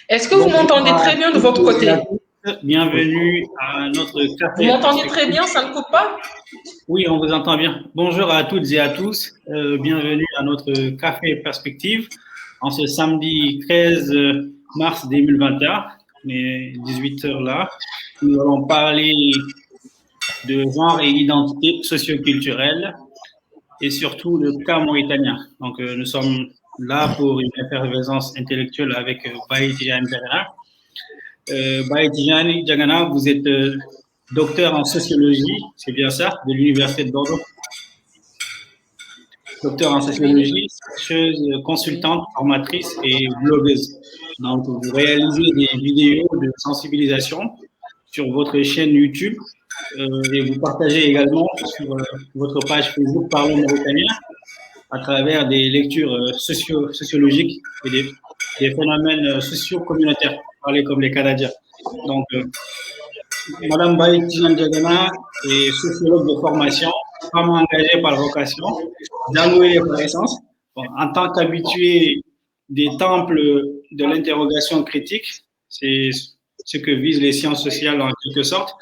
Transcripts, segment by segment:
Est-ce que vous m'entendez très bien de votre côté? Bienvenue à notre café. Vous m'entendez très bien, ça ne coupe pas? Oui, on vous entend bien. Bonjour à toutes et à tous. Bienvenue à notre café perspective en ce samedi 13 mars 2021, mais 18h là. Nous allons parler de genre et identité socioculturelle et surtout le cas mauritanien. Donc, nous sommes là pour une effervescence intellectuelle avec Baye Tidjane Diagana. Baye Tidjane Diagana, vous êtes docteur en sociologie, c'est bien ça, de l'Université de Bordeaux. Docteur en sociologie, chercheuse, consultante, formatrice et blogueuse. Donc, vous réalisez des vidéos de sensibilisation sur votre chaîne YouTube et vous partagez également sur votre page Facebook Parlons Mauritanien à travers des lectures sociologiques et des phénomènes socio-communautaires, parler comme les Canadiens. Donc, Madame Baye Tidjane Diagana est sociologue de formation, femme engagée par vocation, d'allouer par essence. Bon, en tant qu'habituée des temples de l'interrogation critique, c'est ce que visent les sciences sociales en quelque sorte.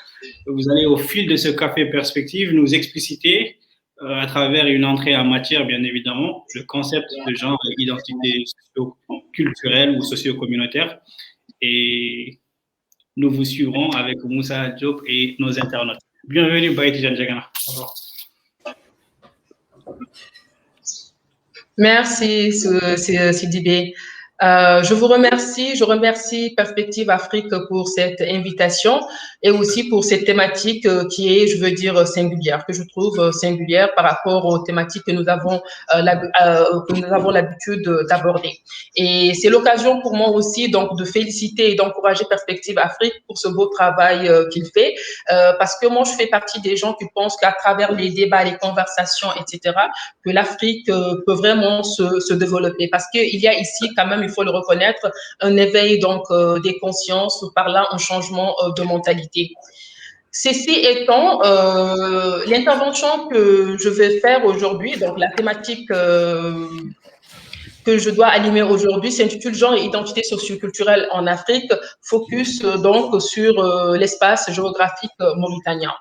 Vous allez au fil de ce café perspective nous expliciter à travers une entrée en matière, bien évidemment, le concept de genre et identité socio-culturelle ou socio-communautaire. Et nous vous suivrons avec Moussa Diop et nos internautes. Bienvenue, Baye Tidjane Diagana. Merci, Sidibé. Je vous remercie, je remercie Perspective Afrique pour cette invitation et aussi pour cette thématique qui est, je veux dire, singulière, que je trouve singulière par rapport aux thématiques que nous avons l'habitude d'aborder. Et c'est l'occasion pour moi aussi donc de féliciter et d'encourager Perspective Afrique pour ce beau travail qu'il fait, parce que moi je fais partie des gens qui pensent qu'à travers les débats, les conversations, etc., que l'Afrique peut vraiment se développer, parce qu'il y a ici quand même, il faut le reconnaître, un éveil donc des consciences, par là un changement de mentalité. Ceci étant, l'intervention que je vais faire aujourd'hui, donc la thématique que je dois animer aujourd'hui s'intitule Genre et identité socioculturelle en Afrique, focus donc sur l'espace géographique mauritanien.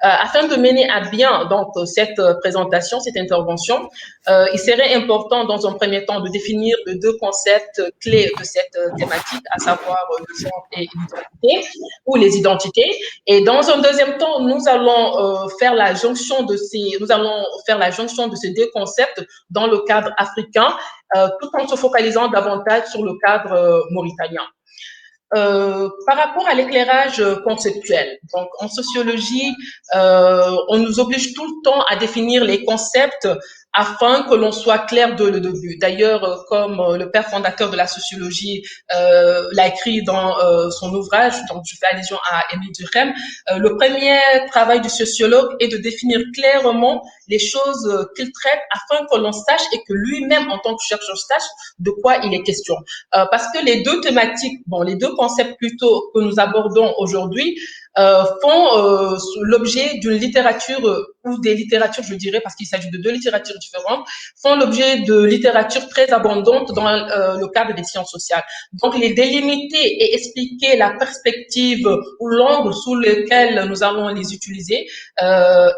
Afin de mener à bien donc cette présentation, cette intervention, il serait important dans un premier temps de définir les deux concepts clés de cette thématique, à savoir le genre et l'identité ou les identités. Et dans un deuxième temps, nous allons faire la jonction de ces deux concepts dans le cadre africain, tout en se focalisant davantage sur le cadre mauritanien. Par rapport à l'éclairage conceptuel, donc en sociologie, on nous oblige tout le temps à définir les concepts afin que l'on soit clair dès le début. D'ailleurs, comme le père fondateur de la sociologie l'a écrit dans son ouvrage, donc je fais allusion à Émile Durkheim, le premier travail du sociologue est de définir clairement les choses qu'il traite afin que l'on sache et que lui-même, en tant que chercheur, sache de quoi il est question. Parce que les deux thématiques, les deux concepts plutôt que nous abordons aujourd'hui, font l'objet d'une littérature ou des littératures, je dirais, parce qu'il s'agit de deux littératures différentes, font l'objet de littérature très abondante dans le cadre des sciences sociales. Donc, les délimiter et expliquer la perspective ou l'angle sous lequel nous allons les utiliser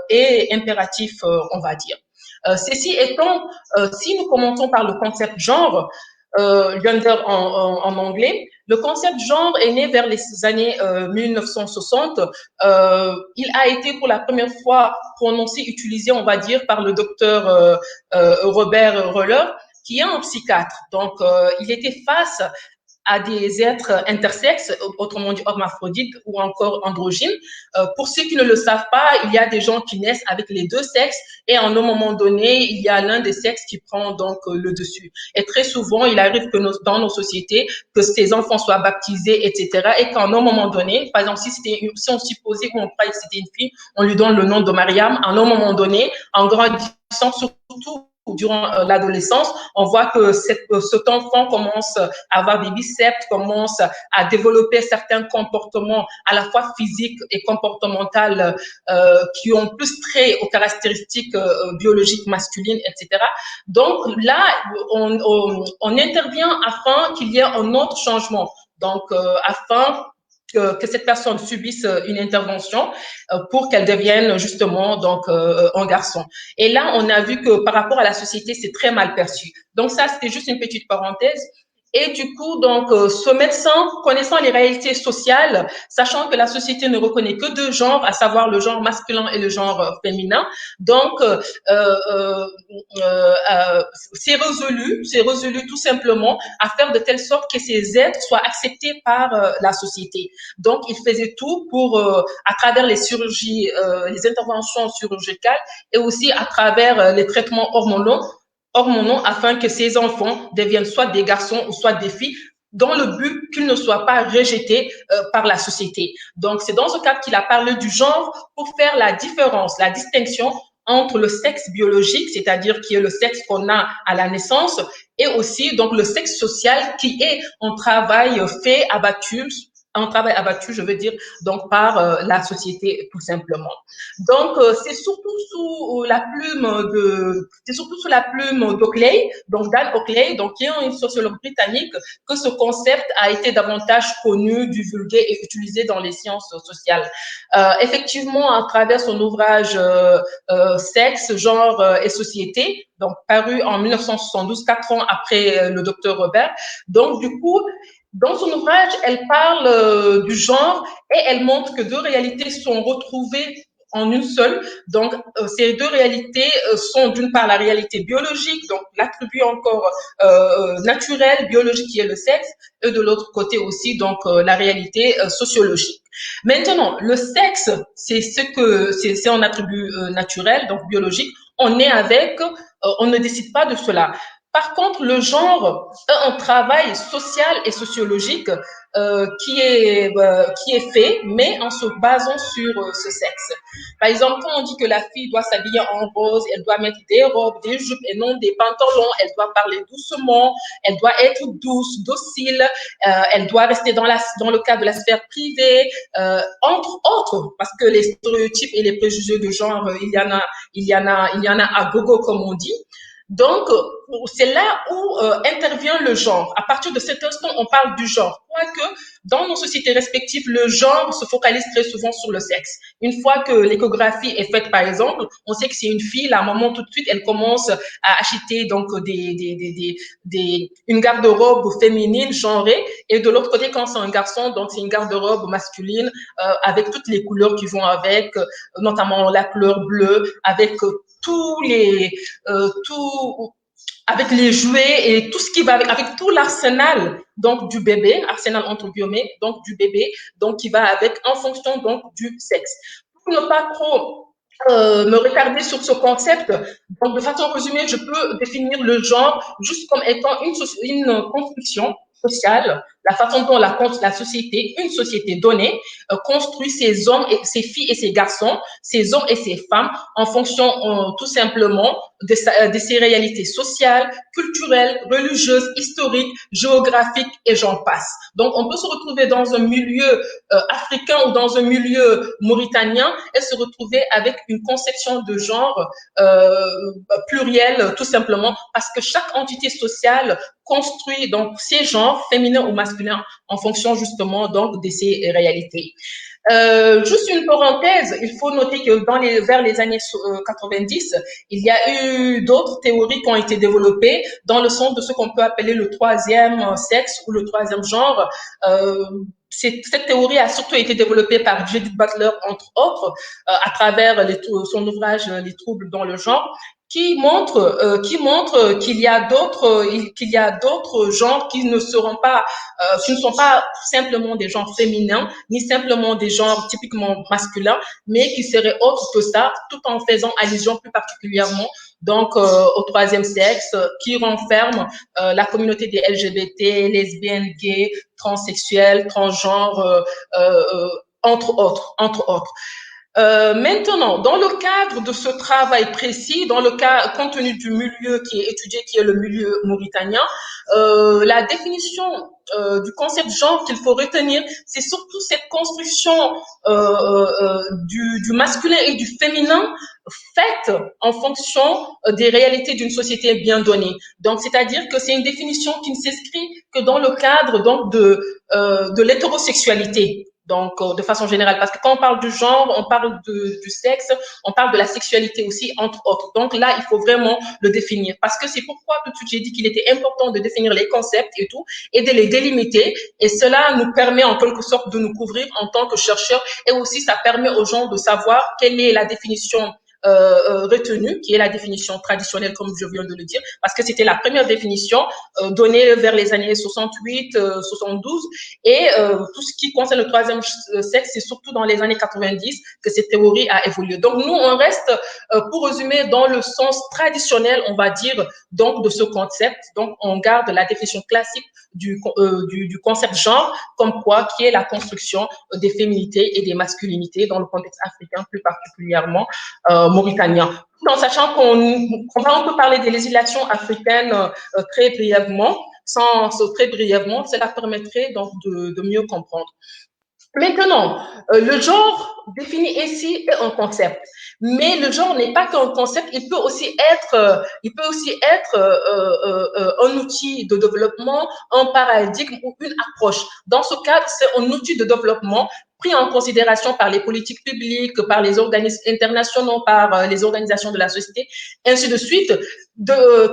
est impératif, on va dire. Ceci étant, si nous commençons par le concept genre, gender en anglais. Le concept genre est né vers les années 1960. Il a été pour la première fois prononcé, utilisé, on va dire, par le docteur Robert Roller, qui est un psychiatre. Donc, il était face à des êtres intersexes, autrement dit hermaphrodites ou encore androgynes. Pour ceux qui ne le savent pas, il y a des gens qui naissent avec les deux sexes et à un moment donné, il y a l'un des sexes qui prend donc le dessus. Et très souvent, il arrive que dans nos sociétés, que ces enfants soient baptisés, etc. Et qu'à un moment donné, par exemple, si on supposait qu'on croyait que c'était une fille, on lui donne le nom de Mariam. À un moment donné, en grandissant, surtout durant l'adolescence, on voit que cet enfant commence à avoir des biceps, commence à développer certains comportements à la fois physiques et comportementaux qui ont plus trait aux caractéristiques biologiques masculines, etc. Donc là, on intervient afin qu'il y ait un autre changement. Donc, afin que cette personne subisse une intervention pour qu'elle devienne justement donc un garçon. Et là, on a vu que par rapport à la société, c'est très mal perçu. Donc ça, c'était juste une petite parenthèse. Et du coup, donc, ce médecin, connaissant les réalités sociales, sachant que la société ne reconnaît que deux genres, à savoir le genre masculin et le genre féminin, donc, c'est résolu tout simplement à faire de telle sorte que ces êtres soient acceptés par la société. Donc, il faisait tout pour, à travers les chirurgies, les interventions chirurgicales et aussi à travers les traitements hormonaux afin que ces enfants deviennent soit des garçons ou soit des filles dans le but qu'ils ne soient pas rejetés par la société. Donc, c'est dans ce cadre qu'il a parlé du genre pour faire la différence, la distinction entre le sexe biologique, c'est-à-dire qui est le sexe qu'on a à la naissance, et aussi donc le sexe social qui est un travail fait, je veux dire, donc par la société tout simplement. Donc c'est surtout sous la plume d'Oakley, donc Dan Oakley, donc qui est une sociologue britannique, que ce concept a été davantage connu, divulgué et utilisé dans les sciences sociales. Effectivement, à travers son ouvrage Sexe, genre et société, donc paru en 1972, 4 ans après le docteur Robert. Donc du coup, dans son ouvrage, elle parle du genre et elle montre que deux réalités sont retrouvées en une seule. Donc, ces deux réalités sont d'une part la réalité biologique, donc l'attribut encore naturel, biologique qui est le sexe, et de l'autre côté aussi, donc la réalité sociologique. Maintenant, le sexe, c'est un attribut naturel, donc biologique. On est avec, on ne décide pas de cela. Par contre, le genre est un travail social et sociologique qui est fait, mais en se basant sur ce sexe. Par exemple, quand on dit que la fille doit s'habiller en rose, elle doit mettre des robes, des jupes et non des pantalons, elle doit parler doucement, elle doit être douce, docile, elle doit rester dans le cadre de la sphère privée, entre autres, parce que les stéréotypes et les préjugés de genre, il y en a à gogo, comme on dit. Donc, c'est là où intervient le genre. À partir de cet instant, on parle du genre. Quoique, dans nos sociétés respectives, le genre se focalise très souvent sur le sexe. Une fois que l'échographie est faite, par exemple, on sait que c'est une fille, la maman, tout de suite, elle commence à acheter donc une garde-robe féminine, genrée. Et de l'autre côté, quand c'est un garçon, donc c'est une garde-robe masculine avec toutes les couleurs qui vont avec, notamment la couleur bleue, avec avec les jouets et tout ce qui va avec tout l'arsenal donc du bébé, arsenal entre guillemets, donc du bébé, donc qui va avec en fonction donc du sexe. Pour ne pas trop me retarder sur ce concept, donc de façon résumée, je peux définir le genre juste comme étant une construction sociale, la façon dont la société, une société donnée, construit ses hommes et ses filles et ses garçons, ses hommes et ses femmes en fonction tout simplement de ses réalités sociales, culturelles, religieuses, historiques, géographiques et j'en passe. Donc on peut se retrouver dans un milieu africain ou dans un milieu mauritanien et se retrouver avec une conception de genre plurielle tout simplement parce que chaque entité sociale construit donc ces genres féminins ou masculins en fonction justement donc de ces réalités. Juste une parenthèse, il faut noter que vers les années 90, il y a eu d'autres théories qui ont été développées dans le sens de ce qu'on peut appeler le troisième sexe ou le troisième genre. Cette théorie a surtout été développée par Judith Butler, entre autres, à travers son ouvrage Les troubles dans le genre, qui montre qu'il y a d'autres genres qui ne sont pas simplement des genres féminins ni simplement des genres typiquement masculins, mais qui seraient autres que ça, tout en faisant allusion plus particulièrement donc au troisième sexe qui renferme la communauté des LGBT, lesbiennes, gays, transsexuels, transgenres, entre autres. Maintenant, dans le cadre de ce travail précis, dans le cas, compte tenu du milieu qui est étudié, qui est le milieu mauritanien, la définition du concept genre qu'il faut retenir, c'est surtout cette construction du masculin et du féminin faite en fonction des réalités d'une société bien donnée. Donc, c'est-à-dire que c'est une définition qui ne s'inscrit que dans le cadre donc de l'hétérosexualité. Donc, de façon générale, parce que quand on parle du genre, on parle du sexe, on parle de la sexualité aussi, entre autres. Donc là, il faut vraiment le définir. Parce que c'est pourquoi tout de suite j'ai dit qu'il était important de définir les concepts et tout, et de les délimiter. Et cela nous permet en quelque sorte de nous couvrir en tant que chercheurs. Et aussi, ça permet aux gens de savoir quelle est la définition retenue, qui est la définition traditionnelle, comme je viens de le dire, parce que c'était la première définition donnée vers les années 68, 72, et tout ce qui concerne le troisième sexe, c'est surtout dans les années 90 que cette théorie a évolué. Donc nous, on reste, pour résumer, dans le sens traditionnel, on va dire, donc de ce concept. Donc on garde la définition classique du concept genre, comme quoi, qui est la construction des féminités et des masculinités dans le contexte africain, plus particulièrement mauritanien. Tout en sachant qu'on va un peu parler des législations africaines très brièvement, très brièvement, cela permettrait donc de mieux comprendre. Maintenant, le genre défini ici est un concept, mais le genre n'est pas qu'un concept, il peut aussi être un outil de développement, un paradigme ou une approche. Dans ce cadre, c'est un outil de développement pris en considération par les politiques publiques, par les organismes internationaux, par les organisations de la société, ainsi de suite,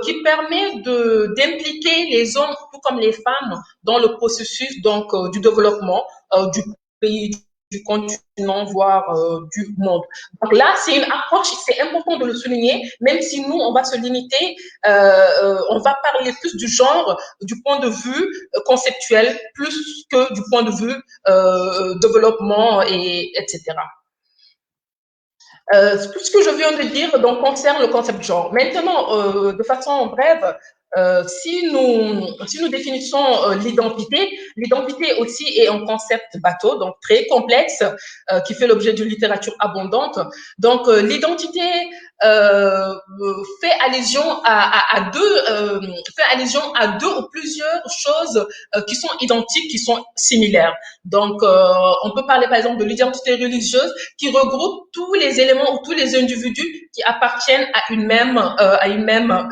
qui permet d'impliquer les hommes tout comme les femmes dans le processus donc du développement du pays, du continent, voire du monde. Donc là, c'est une approche, c'est important de le souligner, même si nous, on va se limiter, on va parler plus du genre du point de vue conceptuel, plus que du point de vue développement, etc. Tout ce que je viens de dire donc, concerne le concept genre. Maintenant, de façon brève, si nous définissons l'identité aussi est un concept bateau, donc très complexe, qui fait l'objet d'une littérature abondante. Donc, l'identité fait allusion à deux ou plusieurs choses qui sont identiques, qui sont similaires. Donc, on peut parler par exemple de l'identité religieuse qui regroupe tous les éléments ou tous les individus qui appartiennent à une même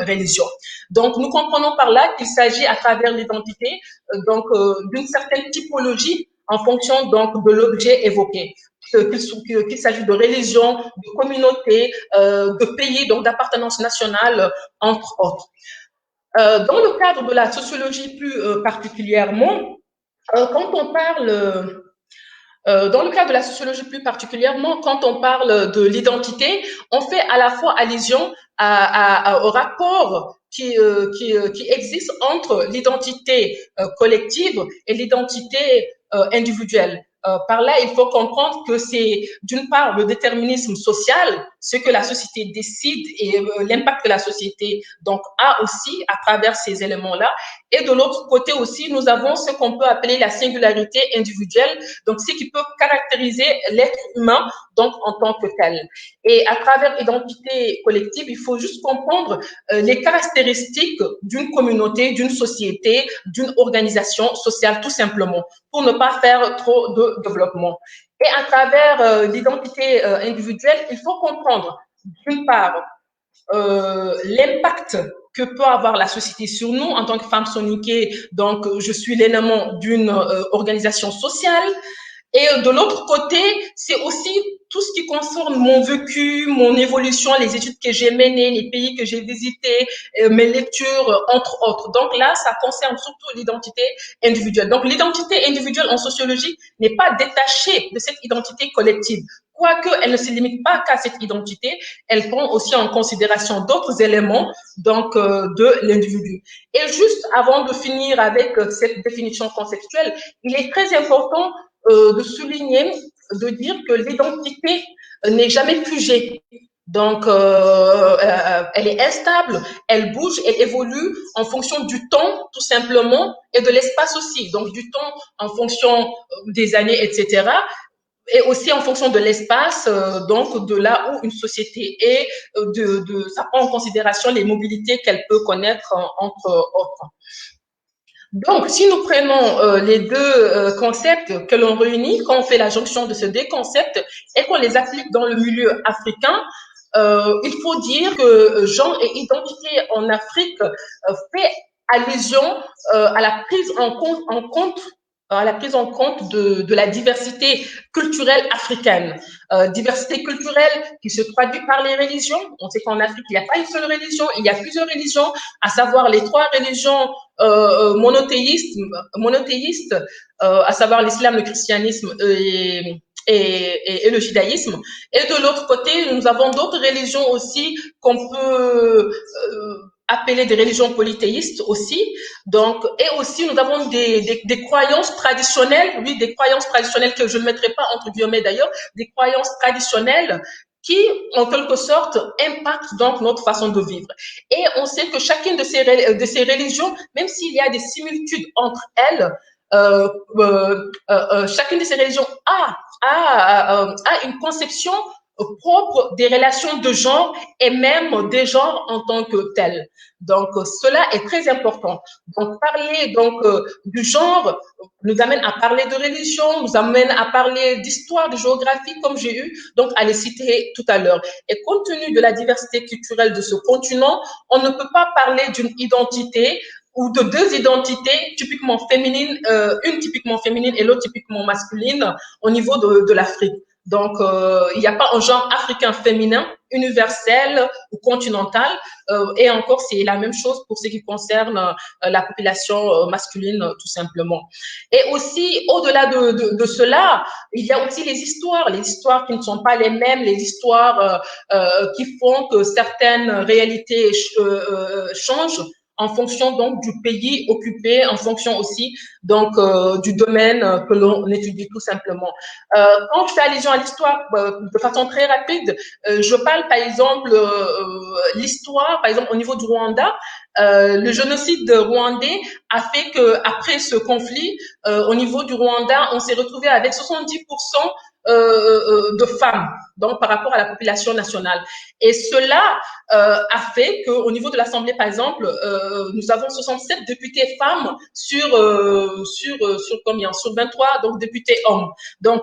religion. Donc, nous comprenons par là qu'il s'agit à travers l'identité d'une certaine typologie en fonction donc de l'objet évoqué. Qu'il s'agit de religion, de communauté, de pays, donc d'appartenance nationale, entre autres. Dans le cadre de la sociologie plus particulièrement, quand on parle dans le cadre de la sociologie plus particulièrement, quand on parle de l'identité, on fait à la fois allusion au rapport qui existe entre l'identité collective et l'identité individuelle. Par là, il faut comprendre que c'est d'une part le déterminisme social, ce que la société décide et l'impact que la société donc a aussi à travers ces éléments-là. Et de l'autre côté aussi, nous avons ce qu'on peut appeler la singularité individuelle, donc ce qui peut caractériser l'être humain donc en tant que tel. Et à travers l'identité collective, il faut juste comprendre les caractéristiques d'une communauté, d'une société, d'une organisation sociale, tout simplement, pour ne pas faire trop de développement. Et à travers l'identité individuelle, il faut comprendre, d'une part, l'impact que peut avoir la société sur nous en tant que femme soniquée. Donc, je suis l'élément d'une organisation sociale. Et de l'autre côté, c'est aussi tout ce qui concerne mon vécu, mon évolution, les études que j'ai menées, les pays que j'ai visités, mes lectures, entre autres. Donc là, ça concerne surtout l'identité individuelle. Donc l'identité individuelle en sociologie n'est pas détachée de cette identité collective. Quoique elle ne se limite pas qu'à cette identité, elle prend aussi en considération d'autres éléments donc de l'individu. Et juste avant de finir avec cette définition conceptuelle, il est très important de souligner, de dire que l'identité n'est jamais figée. Donc, elle est instable, elle bouge, elle évolue en fonction du temps, tout simplement, et de l'espace aussi. Donc, du temps en fonction des années, etc. et aussi en fonction de l'espace, donc de là où une société est, ça prend en considération les mobilités qu'elle peut connaître entre autres. Donc, si nous prenons les deux concepts que l'on réunit, quand on fait la jonction de ces deux concepts et qu'on les applique dans le milieu africain, il faut dire que genre et identité en Afrique fait allusion à la prise en compte de la diversité culturelle africaine. Diversité culturelle qui se traduit par les religions. On sait qu'en Afrique, il n'y a pas une seule religion, il y a plusieurs religions, à savoir les trois religions monothéistes, à savoir l'islam, le christianisme et le judaïsme. Et de l'autre côté, nous avons d'autres religions aussi qu'on peut appeler des religions polythéistes aussi. Donc, et aussi, nous avons des croyances traditionnelles, oui, des croyances traditionnelles que je ne mettrai pas entre guillemets d'ailleurs, des croyances traditionnelles qui, en quelque sorte, impactent donc notre façon de vivre. Et on sait que chacune de ces religions, même s'il y a des similitudes entre elles, chacune de ces religions a une conception propre des relations de genre et même des genres en tant que tels. Donc, cela est très important. Donc, parler du genre nous amène à parler de religion, nous amène à parler d'histoire, de géographie, comme j'ai eu donc à les citer tout à l'heure. Et compte tenu de la diversité culturelle de ce continent, on ne peut pas parler d'une identité ou de deux identités typiquement féminines, une typiquement féminine et l'autre typiquement masculine au niveau de l'Afrique. Donc, il n'y a pas un genre africain féminin, universel ou continental. Et encore, c'est la même chose pour ce qui concerne la population masculine, tout simplement. Et aussi, au-delà de cela, il y a aussi les histoires qui ne sont pas les mêmes, les histoires qui font que certaines réalités changent en fonction donc du pays occupé, en fonction aussi donc du domaine que l'on étudie tout simplement. Quand je fais allusion à l'histoire de façon très rapide, je parle par exemple l'histoire, par exemple au niveau du Rwanda, le génocide rwandais a fait que après ce conflit, au niveau du Rwanda, on s'est retrouvé avec 70% de femmes, donc par rapport à la population nationale. Et cela a fait qu'au niveau de l'Assemblée, par exemple, nous avons 67 députés femmes sur combien? Sur 23 donc députés hommes. Donc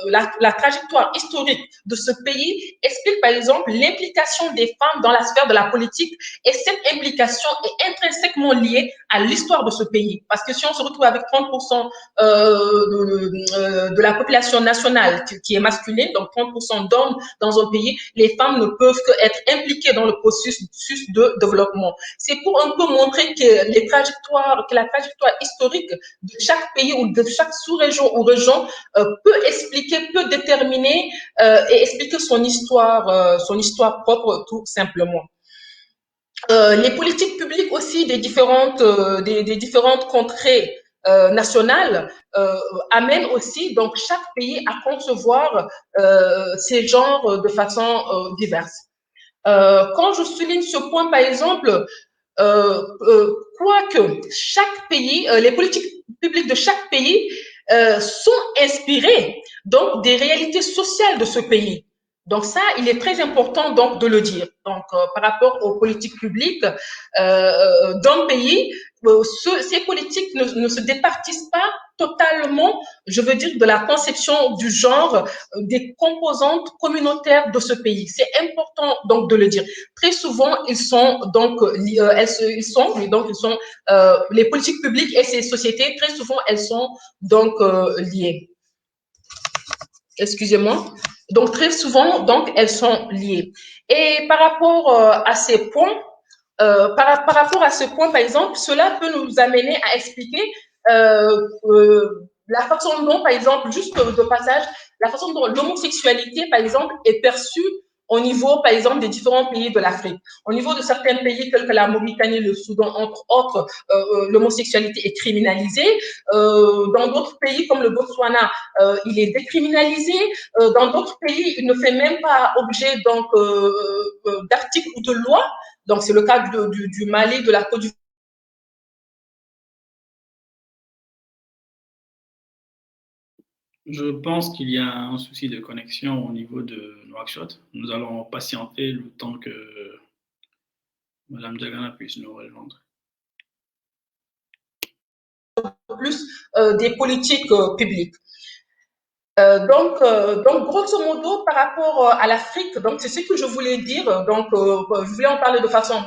la trajectoire historique de ce pays explique par exemple l'implication des femmes dans la sphère de la politique, et cette implication est intrinsèquement liée à l'histoire de ce pays. Parce que si on se retrouve avec 30% de la population nationale qui est masculine, donc 30% d'hommes dans un pays, les femmes ne peuvent qu'être impliquées dans le processus de développement. C'est pour un peu montrer que la trajectoire historique de chaque pays ou de chaque sous-région ou région peut déterminer et expliquer son histoire propre tout simplement. Les politiques publiques aussi des différentes contrées nationales amènent aussi donc chaque pays à concevoir ces genres de façon diverse. Quand je souligne ce point, par exemple, quoique chaque pays, les politiques publiques de chaque pays sont inspirées donc des réalités sociales de ce pays. Donc ça, il est très important donc de le dire. Donc par rapport aux politiques publiques d'un pays, ces politiques ne se départissent pas totalement, je veux dire, de la conception du genre des composantes communautaires de ce pays. C'est important donc de le dire. Très souvent, ils sont donc les politiques publiques et ces sociétés, très souvent, elles sont donc liées. Excusez-moi. Donc, très souvent, donc, elles sont liées. Et par rapport à ces points, par rapport à ce point, par exemple, cela peut nous amener à expliquer la façon dont, par exemple, juste de passage, la façon dont l'homosexualité, par exemple, est perçue au niveau, par exemple, des différents pays de l'Afrique. Au niveau de certains pays tels que la Mauritanie, le Soudan, entre autres, l'homosexualité est criminalisée. Dans d'autres pays comme le Botswana, il est décriminalisé. Dans d'autres pays, il ne fait même pas objet donc d'articles ou de lois. Donc, c'est le cas du Mali, de la Côte d'Ivoire. Je pense qu'il y a un souci de connexion au niveau de Nouakchott. Nous allons patienter le temps que Madame Diagana puisse nous rejoindre. Plus des politiques publiques. Donc, grosso modo, par rapport à l'Afrique, donc c'est ce que je voulais dire. Donc, je voulais en parler de façon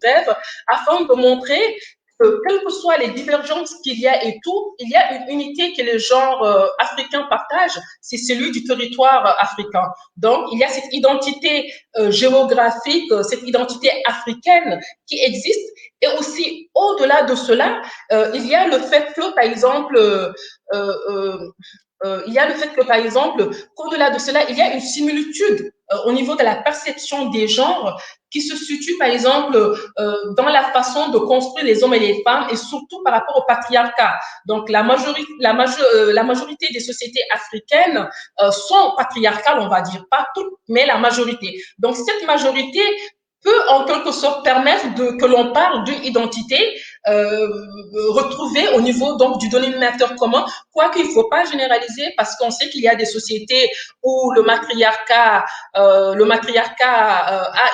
brève, afin de montrer que, quelles que soient les divergences qu'il y a et tout, il y a une unité que les genres africains partagent, c'est celui du territoire africain. Donc, il y a cette identité géographique, cette identité africaine qui existe. Et aussi, au-delà de cela, il y a le fait que, par exemple, il y a le fait que, par exemple, qu'au-delà de cela, il y a une similitude au niveau de la perception des genres qui se situe, par exemple, dans la façon de construire les hommes et les femmes et surtout par rapport au patriarcat. Donc, la majorité des sociétés africaines sont patriarcales, on va dire, pas toutes, mais la majorité. Donc, cette majorité peut en quelque sorte permettre que l'on parle d'une identité retrouvée au niveau donc du dénominateur commun, quoique il ne faut pas généraliser parce qu'on sait qu'il y a des sociétés où le matriarcat a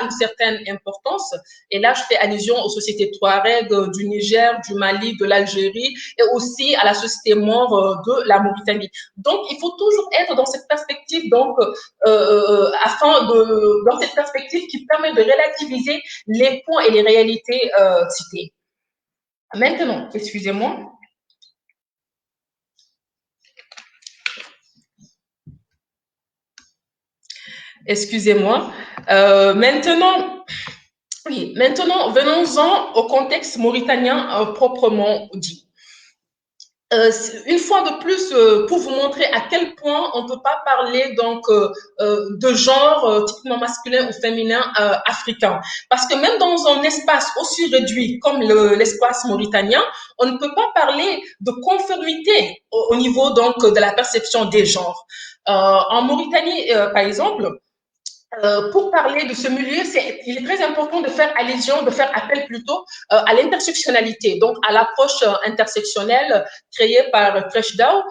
une certaine importance. Et là, je fais allusion aux sociétés Touareg du Niger, du Mali, de l'Algérie et aussi à la société Maure de la Mauritanie. Donc, il faut toujours être dans cette perspective, donc, dans cette perspective qui permet de relativiser les points et les réalités citées. Maintenant, excusez-moi. Excusez-moi. Maintenant, venons-en au contexte mauritanien proprement dit. Une fois de plus, pour vous montrer à quel point on ne peut pas parler donc de genre typiquement masculin ou féminin africain, parce que même dans un espace aussi réduit comme l'espace mauritanien, on ne peut pas parler de conformité au niveau donc de la perception des genres. En Mauritanie, par exemple, pour parler de ce milieu, il est très important de faire allusion, de faire appel plutôt à l'intersectionnalité, donc à l'approche intersectionnelle créée par Treshdao,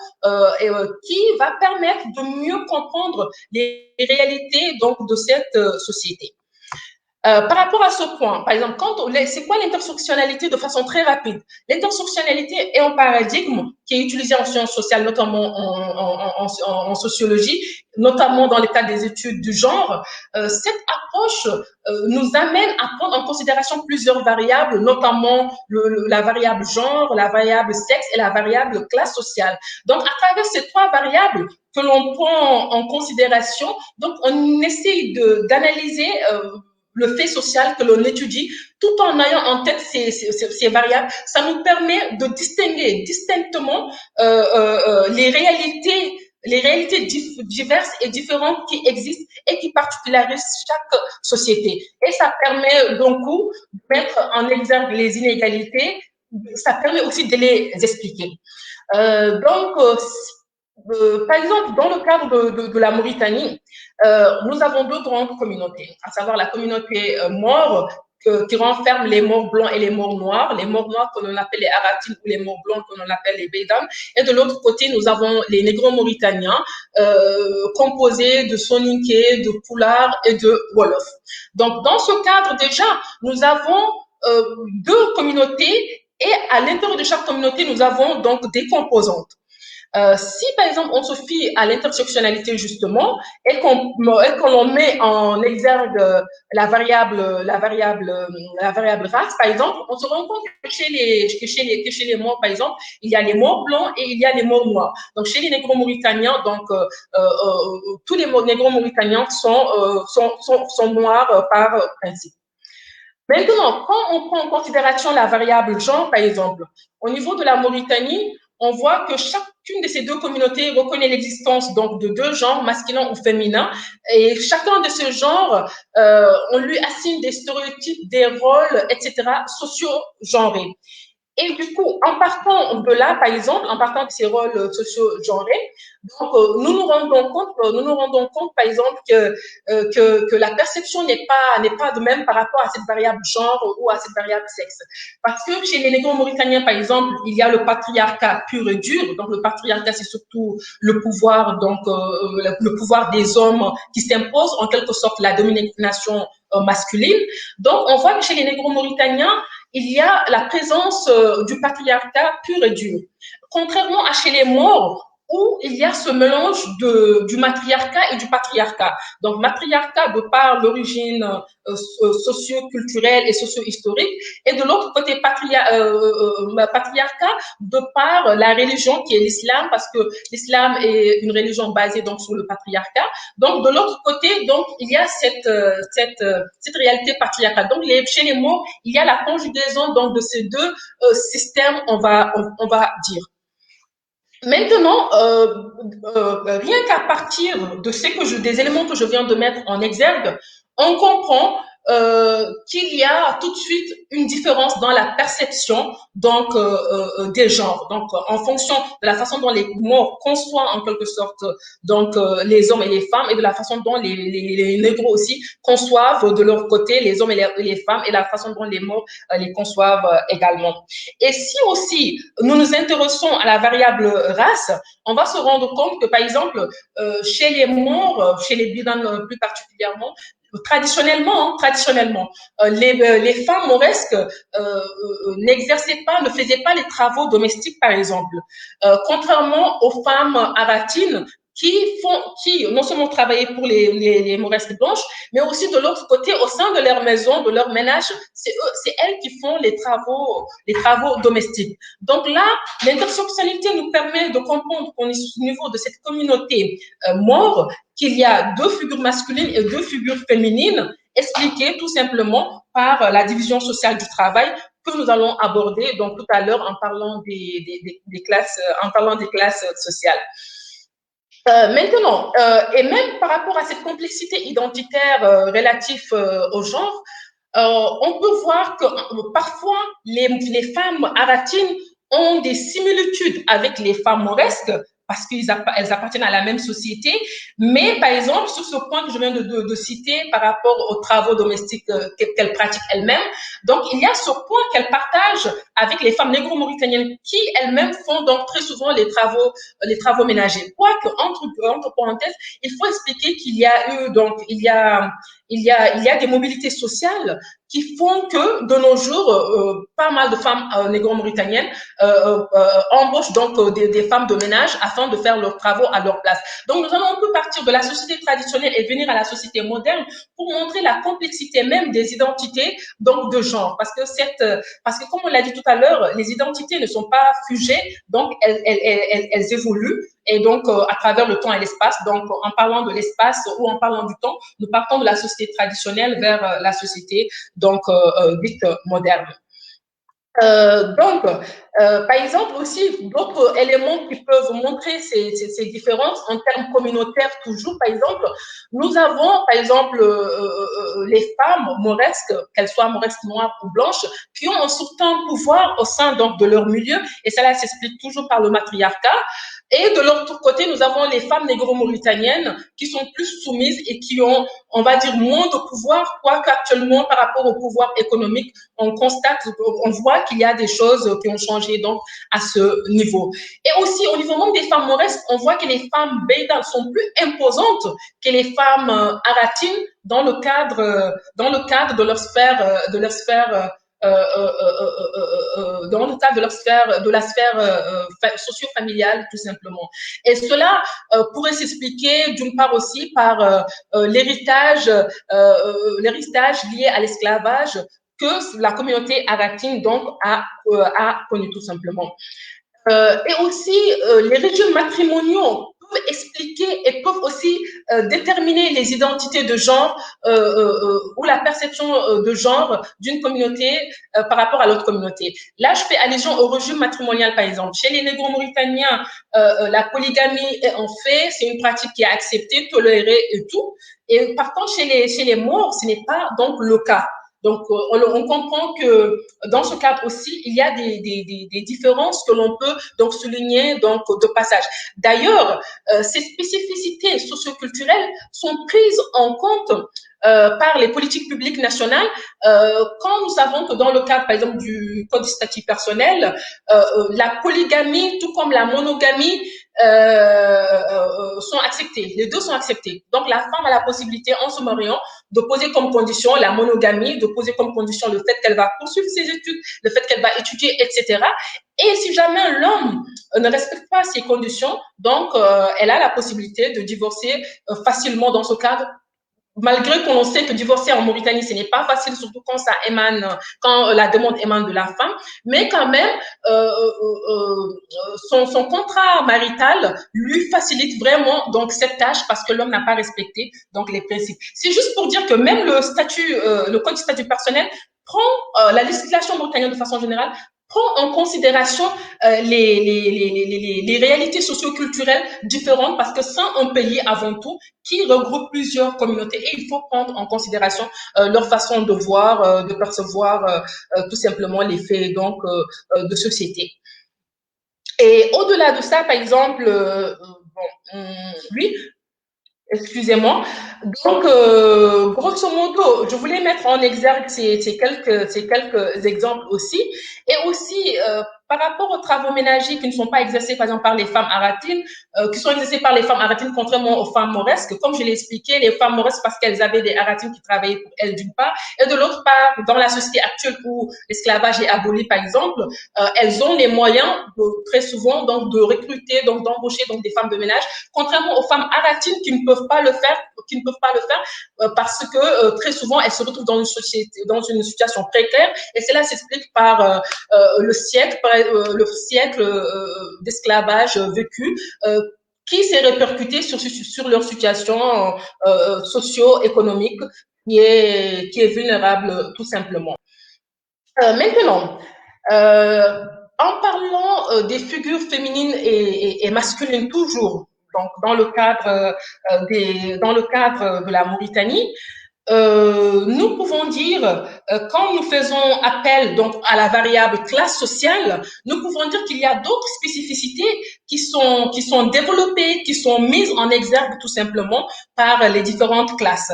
qui va permettre de mieux comprendre les réalités donc de cette société. Par rapport à ce point, par exemple, c'est quoi l'intersectionnalité de façon très rapide? L'intersectionnalité est un paradigme qui est utilisé en sciences sociales, notamment en sociologie, notamment dans le cadre des études du genre. Cette approche nous amène à prendre en considération plusieurs variables, notamment la variable genre, la variable sexe et la variable classe sociale. Donc, à travers ces trois variables que l'on prend en considération, donc on essaye d'analyser le fait social que l'on étudie, tout en ayant en tête ces variables. Ça nous permet de distinguer distinctement les réalités diverses et différentes qui existent et qui particularisent chaque société. Et ça permet donc de mettre en exergue les inégalités, ça permet aussi de les expliquer. Par exemple, dans le cadre de la Mauritanie, nous avons deux grandes communautés, à savoir la communauté Maure, qui renferme les Maures blancs et les Maures noirs que l'on appelle les Aratines ou les Maures blancs que l'on appelle les Beydam. Et de l'autre côté, nous avons les Négro-Mauritaniens, composés de Soninké, de Poulard et de Wolof. Donc, dans ce cadre, déjà, nous avons deux communautés et à l'intérieur de chaque communauté, nous avons donc des composantes. Si par exemple on se fie à l'intersectionnalité justement et qu'on l'on met en exergue la variable race par exemple, on se rend compte que chez les Maures par exemple, il y a les Maures blancs et il y a les Maures noirs. Donc chez les Négro-Mauritaniens, donc tous les Négro-Mauritaniens sont noirs par principe. Maintenant, quand on prend en considération la variable genre par exemple, au niveau de la Mauritanie, on voit que chacune de ces deux communautés reconnaît l'existence donc de deux genres, masculin ou féminin, et chacun de ces genres, on lui assigne des stéréotypes, des rôles, etc., socio-genrés. Et du coup, en partant de là, par exemple, en partant de ces rôles socio-genrés, donc nous nous rendons compte, par exemple, que la perception n'est pas de même par rapport à cette variable genre ou à cette variable sexe. Parce que chez les négro-mauritaniens, par exemple, il y a le patriarcat pur et dur. Donc le patriarcat, c'est surtout le pouvoir, donc le pouvoir des hommes qui s'impose, en quelque sorte la domination masculine. Donc on voit que chez les négro-mauritaniens, il y a la présence du patriarcat pur et dur. Contrairement à chez les Maures, où il y a ce mélange du matriarcat et du patriarcat. Donc, matriarcat de par l'origine socio-culturelle et socio-historique, et de l'autre côté, patriarcat de par la religion qui est l'islam, parce que l'islam est une religion basée donc sur le patriarcat. Donc, de l'autre côté, donc, il y a cette réalité patriarcale. Donc, chez les mots, il y a la conjugaison donc de ces deux systèmes, on va dire. Maintenant, rien qu'à partir de des éléments que je viens de mettre en exergue, on comprend qu'il y a tout de suite une différence dans la perception donc des genres. Donc, en fonction de la façon dont les mots conçoivent en quelque sorte donc les hommes et les femmes, et de la façon dont les négros aussi conçoivent de leur côté les hommes et les femmes, et la façon dont les mots les conçoivent également. Et si aussi nous nous intéressons à la variable race, on va se rendre compte que, par exemple, chez les Maures, chez les Bidanes plus particulièrement, traditionnellement, les femmes mauresques n'exerçaient pas, ne faisaient pas les travaux domestiques, par exemple. Contrairement aux femmes aratines qui non seulement travaillaient pour les mauresques blanches, mais aussi de l'autre côté, au sein de leur maison, de leur ménage, c'est elles qui font les travaux domestiques. Donc là, l'intersectionnalité nous permet de comprendre qu'on est au niveau de cette communauté maure, qu'il y a deux figures masculines et deux figures féminines, expliquées tout simplement par la division sociale du travail que nous allons aborder donc tout à l'heure en parlant des classes sociales. Maintenant, et même par rapport à cette complexité identitaire relative au genre, on peut voir que parfois les femmes aratines ont des similitudes avec les femmes mauresques parce qu'elles appartiennent à la même société, mais par exemple, sur ce point que je viens de citer par rapport aux travaux domestiques qu'elles pratiquent elles-mêmes, donc il y a ce point qu'elles partagent avec les femmes négro-mauritaniennes qui elles-mêmes font donc très souvent les travaux ménagers. Quoique, entre parenthèses, il faut expliquer qu'il y a eu, donc il y a des mobilités sociales qui font que de nos jours, pas mal de femmes négro-mauritaniennes embauchent donc des femmes de ménage afin de faire leurs travaux à leur place. Donc nous allons un peu partir de la société traditionnelle et venir à la société moderne pour montrer la complexité même des identités donc de genre, parce que comme on l'a dit tout à l'heure, les identités ne sont pas figées, donc elles évoluent. Et donc, à travers le temps et l'espace, donc en parlant de l'espace ou en parlant du temps, nous partons de la société traditionnelle vers la société donc dite moderne. Par exemple aussi, d'autres éléments qui peuvent montrer ces différences en termes communautaires toujours, par exemple, nous avons, par exemple, les femmes mauresques, qu'elles soient mauresques noires ou blanches, qui ont un certain pouvoir au sein donc, de leur milieu, et cela s'explique toujours par le matriarcat. Et de l'autre côté, nous avons les femmes négro-mauritaniennes qui sont plus soumises et qui ont, on va dire, moins de pouvoir, quoique actuellement, par rapport au pouvoir économique, on constate, on voit qu'il y a des choses qui ont changé donc à ce niveau. Et aussi, au niveau même des femmes mauresques, on voit que les femmes bédales sont plus imposantes que les femmes aratines dans le cadre de leur sphère, dans le cadre de la sphère socio-familiale, tout simplement. Et cela pourrait s'expliquer d'une part aussi par l'héritage lié à l'esclavage que la communauté aratine donc a connu tout simplement. Et aussi, les régimes matrimoniaux peuvent expliquer et peuvent aussi déterminer les identités de genre ou la perception de genre d'une communauté par rapport à l'autre communauté. Là, je fais allusion au régime matrimonial, par exemple. Chez les négro-mauritaniens, la polygamie est en fait, c'est une pratique qui est acceptée, tolérée et tout. Et par contre, chez les Maures, ce n'est pas donc le cas. Donc, on comprend que dans ce cadre aussi, il y a des différences que l'on peut donc souligner donc de passage. D'ailleurs, ces spécificités socioculturelles sont prises en compte par les politiques publiques nationales quand nous savons que dans le cadre, par exemple, du Code du statut personnel, la polygamie, tout comme la monogamie, sont acceptés. Les deux sont acceptés. Donc, la femme a la possibilité, en se mariant, de poser comme condition la monogamie, de poser comme condition le fait qu'elle va poursuivre ses études, le fait qu'elle va étudier, etc. Et si jamais l'homme ne respecte pas ces conditions, donc elle a la possibilité de divorcer facilement dans ce cadre. Malgré qu'on sait que divorcer en Mauritanie, ce n'est pas facile, surtout quand ça émane, quand la demande émane de la femme, mais quand même, son contrat marital lui facilite vraiment donc cette tâche parce que l'homme n'a pas respecté donc les principes. C'est juste pour dire que même le statut, le code du statut personnel prend la législation mauritanienne de façon générale prend en considération les réalités socioculturelles différentes parce que c'est un pays avant tout qui regroupe plusieurs communautés et il faut prendre en considération leur façon de voir, de percevoir tout simplement les faits donc de société. Et au-delà de ça, par exemple, oui, excusez-moi. Donc, grosso modo, je voulais mettre en exergue ces quelques exemples aussi. Et aussi, par rapport aux travaux ménagers qui ne sont pas exercés, par exemple, par les femmes aratines, qui sont exercés par les femmes aratines, contrairement aux femmes mauresques. Comme je l'ai expliqué, les femmes mauresques, parce qu'elles avaient des aratines qui travaillaient pour elles d'une part, et de l'autre part, dans la société actuelle où l'esclavage est aboli, par exemple, elles ont les moyens, très souvent, donc, de recruter, donc, d'embaucher, donc, des femmes de ménage, contrairement aux femmes aratines qui ne peuvent pas le faire, parce que très souvent, elles se retrouvent dans une situation précaire, et cela s'explique par le siècle d'esclavage vécu qui s'est répercuté sur leur situation socio-économique qui est vulnérable tout simplement. Maintenant, en parlant des figures féminines et masculines toujours, donc dans le cadre de la Mauritanie, nous pouvons dire, quand nous faisons appel donc à la variable classe sociale, nous pouvons dire qu'il y a d'autres spécificités qui sont développées, qui sont mises en exergue tout simplement par les différentes classes.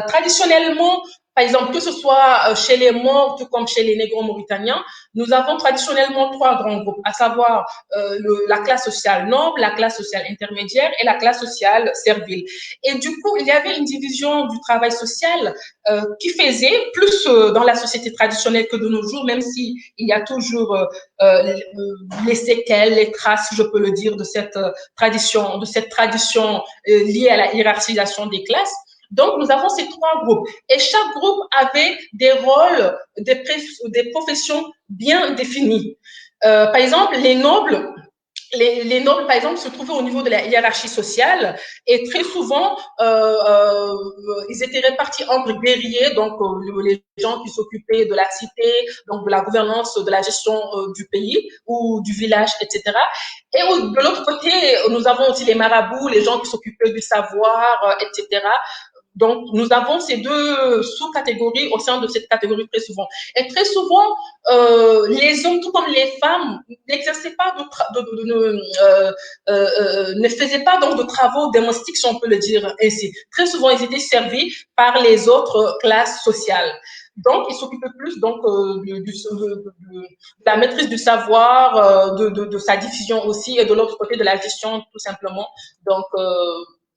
Traditionnellement, par exemple, que ce soit chez les Maures, tout comme chez les Négro-Mauritaniens, nous avons traditionnellement trois grands groupes, à savoir la classe sociale noble, la classe sociale intermédiaire et la classe sociale servile. Et du coup, il y avait une division du travail social qui faisait plus dans la société traditionnelle que de nos jours, même si il y a toujours les séquelles, les traces, je peux le dire, de cette tradition liée à la hiérarchisation des classes. Donc, nous avons ces trois groupes. Et chaque groupe avait des rôles, des professions bien définies. Par exemple, les nobles, par exemple, se trouvaient au niveau de la hiérarchie sociale et très souvent, ils étaient répartis entre guerriers, donc les gens qui s'occupaient de la cité, donc de la gouvernance, de la gestion du pays ou du village, etc. Et de l'autre côté, nous avons aussi les marabouts, les gens qui s'occupaient du savoir, etc. Donc, nous avons ces deux sous-catégories au sein de cette catégorie très souvent. Et très souvent, les hommes, tout comme les femmes, n'exerçaient pas ne faisaient pas donc de travaux domestiques, si on peut le dire ainsi. Très souvent, ils étaient servis par les autres classes sociales. Donc, ils s'occupaient plus donc de la maîtrise du savoir, de sa diffusion aussi, et de l'autre côté de la gestion tout simplement. Donc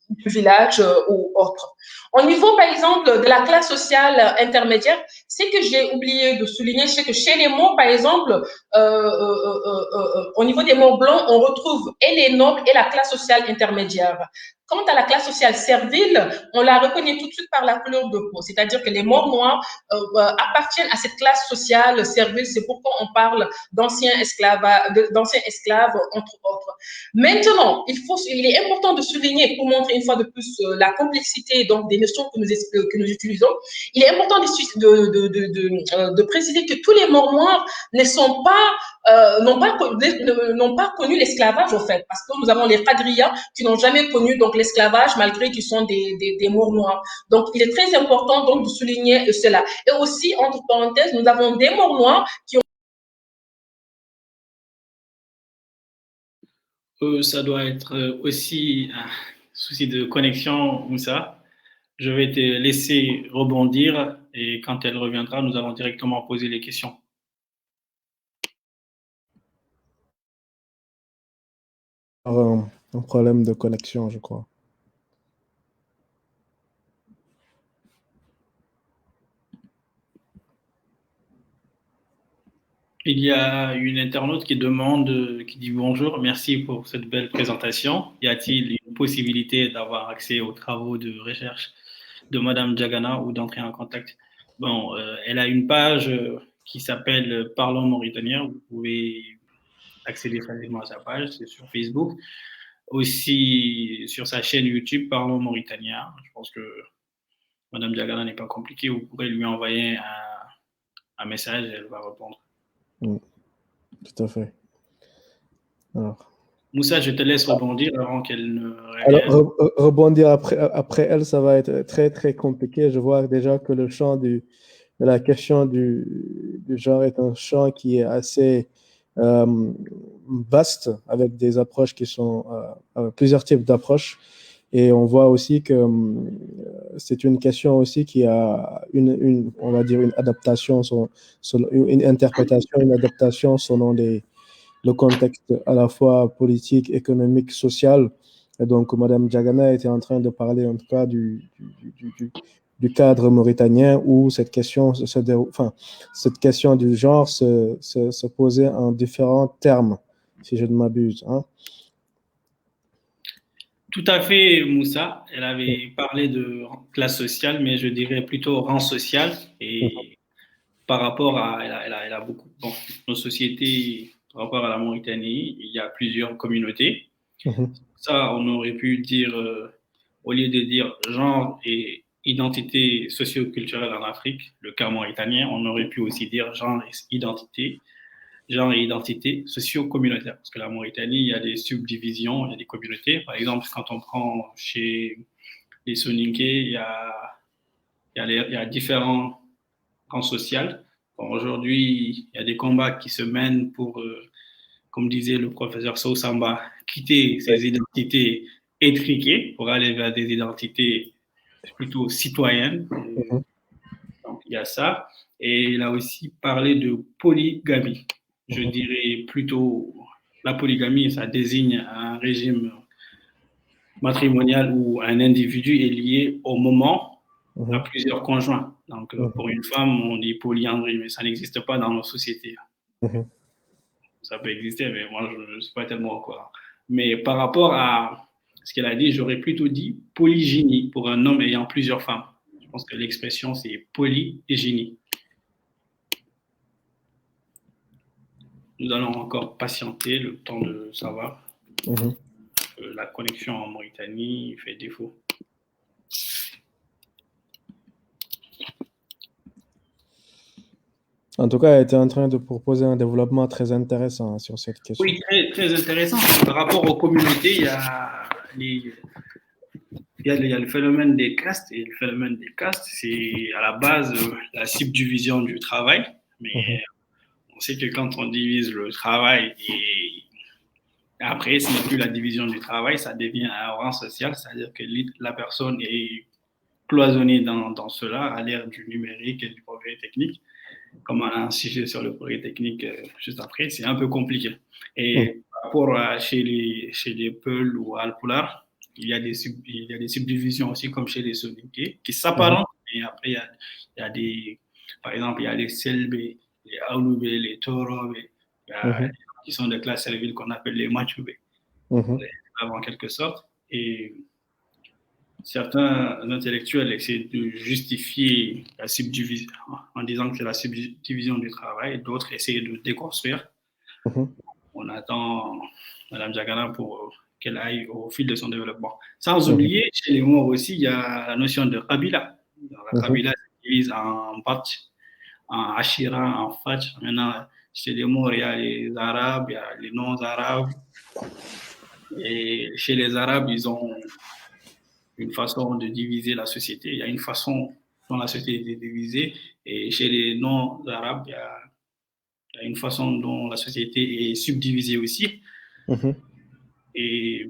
du village ou autre. Au niveau, par exemple, de la classe sociale intermédiaire, c'est que j'ai oublié de souligner, c'est que chez les Maures, par exemple, au niveau des Maures blancs, on retrouve et les nobles et la classe sociale intermédiaire. Quant à la classe sociale servile, on la reconnaît tout de suite par la couleur de peau, c'est-à-dire que les Maures noirs appartiennent à cette classe sociale servile, c'est pourquoi on parle d'anciens esclaves, entre autres. Maintenant, il est important de souligner, pour montrer une fois de plus la complexité donc des notions que nous utilisons, il est important de préciser que tous les morts noirs ne sont pas n'ont pas connu l'esclavage, au fait, parce que nous avons les quadrillas qui n'ont jamais connu donc l'esclavage, malgré qu'ils sont des morts noirs. Donc, il est très important donc de souligner cela. Et aussi, entre parenthèses, nous avons des morts noirs qui ont... Ça doit être aussi un souci de connexion, Moussa. Je vais te laisser rebondir et quand elle reviendra, nous allons directement poser les questions. Un problème de connexion, je crois. Il y a une internaute qui demande, qui dit bonjour, merci pour cette belle présentation. Y a-t-il une possibilité d'avoir accès aux travaux de recherche de Madame Diagana ou d'entrer en contact? Bon, elle a une page qui s'appelle Parlons Mauritanien. Vous pouvez accéder facilement à sa page, c'est sur Facebook. Aussi sur sa chaîne YouTube Parlons Mauritania. Je pense que Madame Diagana n'est pas compliquée. Vous pourrez lui envoyer un message et elle va répondre. Tout à fait. Alors. Moussa, je te laisse rebondir avant qu'elle ne revienne. Alors, rebondir après elle, ça va être très, très compliqué. Je vois déjà que le champ de la question du genre est un champ qui est assez vaste, avec des approches qui sont plusieurs types d'approches. Et on voit aussi que c'est une question aussi qui a on va dire une adaptation, une interprétation, une adaptation selon le contexte à la fois politique, économique, social. Et donc, Madame Diagana était en train de parler en tout cas du cadre mauritanien où cette question cette question du genre se posait en différents termes, si je ne m'abuse. Hein. Tout à fait, Moussa. Elle avait parlé de classe sociale, mais je dirais plutôt rang social. Et par rapport à, elle a beaucoup, bon, nos sociétés, par rapport à la Mauritanie, il y a plusieurs communautés. Ça, on aurait pu dire, au lieu de dire genre et identité socio-culturelle en Afrique, le cas mauritanien, on aurait pu aussi dire genre et identité socio-communautaire. Parce que la Mauritanie, il y a des subdivisions, il y a des communautés. Par exemple, quand on prend chez les Soninké, il y a différents rangs sociaux. Bon, aujourd'hui, il y a des combats qui se mènent pour, comme disait le professeur Sousamba, quitter ces identités étriquées pour aller vers des identités plutôt citoyennes. Donc, il y a ça. Et il a aussi parlé de polygamie. Je dirais plutôt la polygamie, ça désigne un régime matrimonial où un individu est lié au moment à plusieurs conjoints. Donc, pour une femme, on dit polyandrie, mais ça n'existe pas dans nos sociétés. Ça peut exister, mais moi, je ne suis pas tellement au courant. Mais par rapport à ce qu'elle a dit, j'aurais plutôt dit polygynie pour un homme ayant plusieurs femmes. Je pense que l'expression, c'est polygynie. Nous allons encore patienter le temps de savoir. La connexion en Mauritanie fait défaut. En tout cas, elle était en train de proposer un développement très intéressant sur cette question. Oui, très, très intéressant. Par rapport aux communautés, il y a le phénomène des castes. Et le phénomène des castes, c'est à la base la subdivision du travail. Mais on sait que quand on divise le travail et après, ce n'est plus la division du travail, ça devient un rang social, c'est-à-dire que la personne est cloisonnée dans cela à l'ère du numérique et du progrès technique. Comme on a un sujet sur le progrès technique juste après, c'est un peu compliqué. Et par rapport à chez les Peuls ou Alpulaar, il y a des subdivisions aussi comme chez les Soninké qui s'apparentent. Et après, il y a des, par exemple, il y a les Selbe, les Aoulube, les Torobe, qui sont des classes serviles qu'on appelle les Machube, en quelque sorte. Et certains intellectuels essaient de justifier la subdivision en disant que c'est la subdivision du travail, d'autres essaient de déconstruire. On attend Mme Diagana pour qu'elle aille au fil de son développement. Sans oublier, chez les Maures aussi, il y a la notion de Kabila. La Kabila se divise en Batch, en Ashira, en Fatch. Maintenant, chez les Maures, il y a les Arabes, il y a les non-Arabes. Et chez les Arabes, ils ont une façon de diviser la société. Il y a une façon dont la société est divisée. Et chez les non-Arabes, il y a une façon dont la société est subdivisée aussi. Et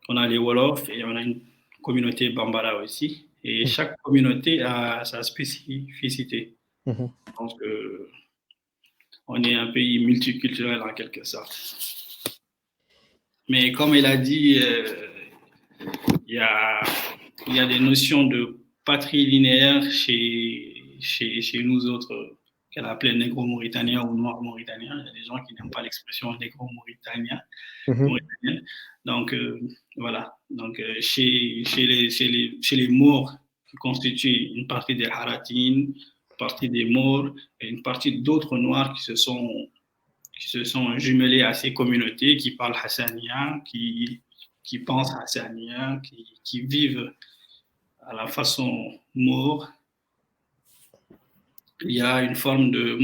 on a les Wolofs et on a une communauté Bambara aussi. Et chaque communauté a sa spécificité. Donc, on est un pays multiculturel en quelque sorte. Mais comme elle a dit, il y a des notions de patrie linéaire chez nous autres, qu'elle appelait négro-mauritanien ou noir-mauritanien. Il y a des gens qui n'aiment pas l'expression négro-mauritanien. Donc, voilà. Donc, chez les Maures, qui constituent une partie des Haratines, une partie des Maures et une partie d'autres Noirs qui se sont jumelés à ces communautés, qui parlent hassanien, qui pensent hassanien, qui vivent à la façon Maure. Il y a une forme de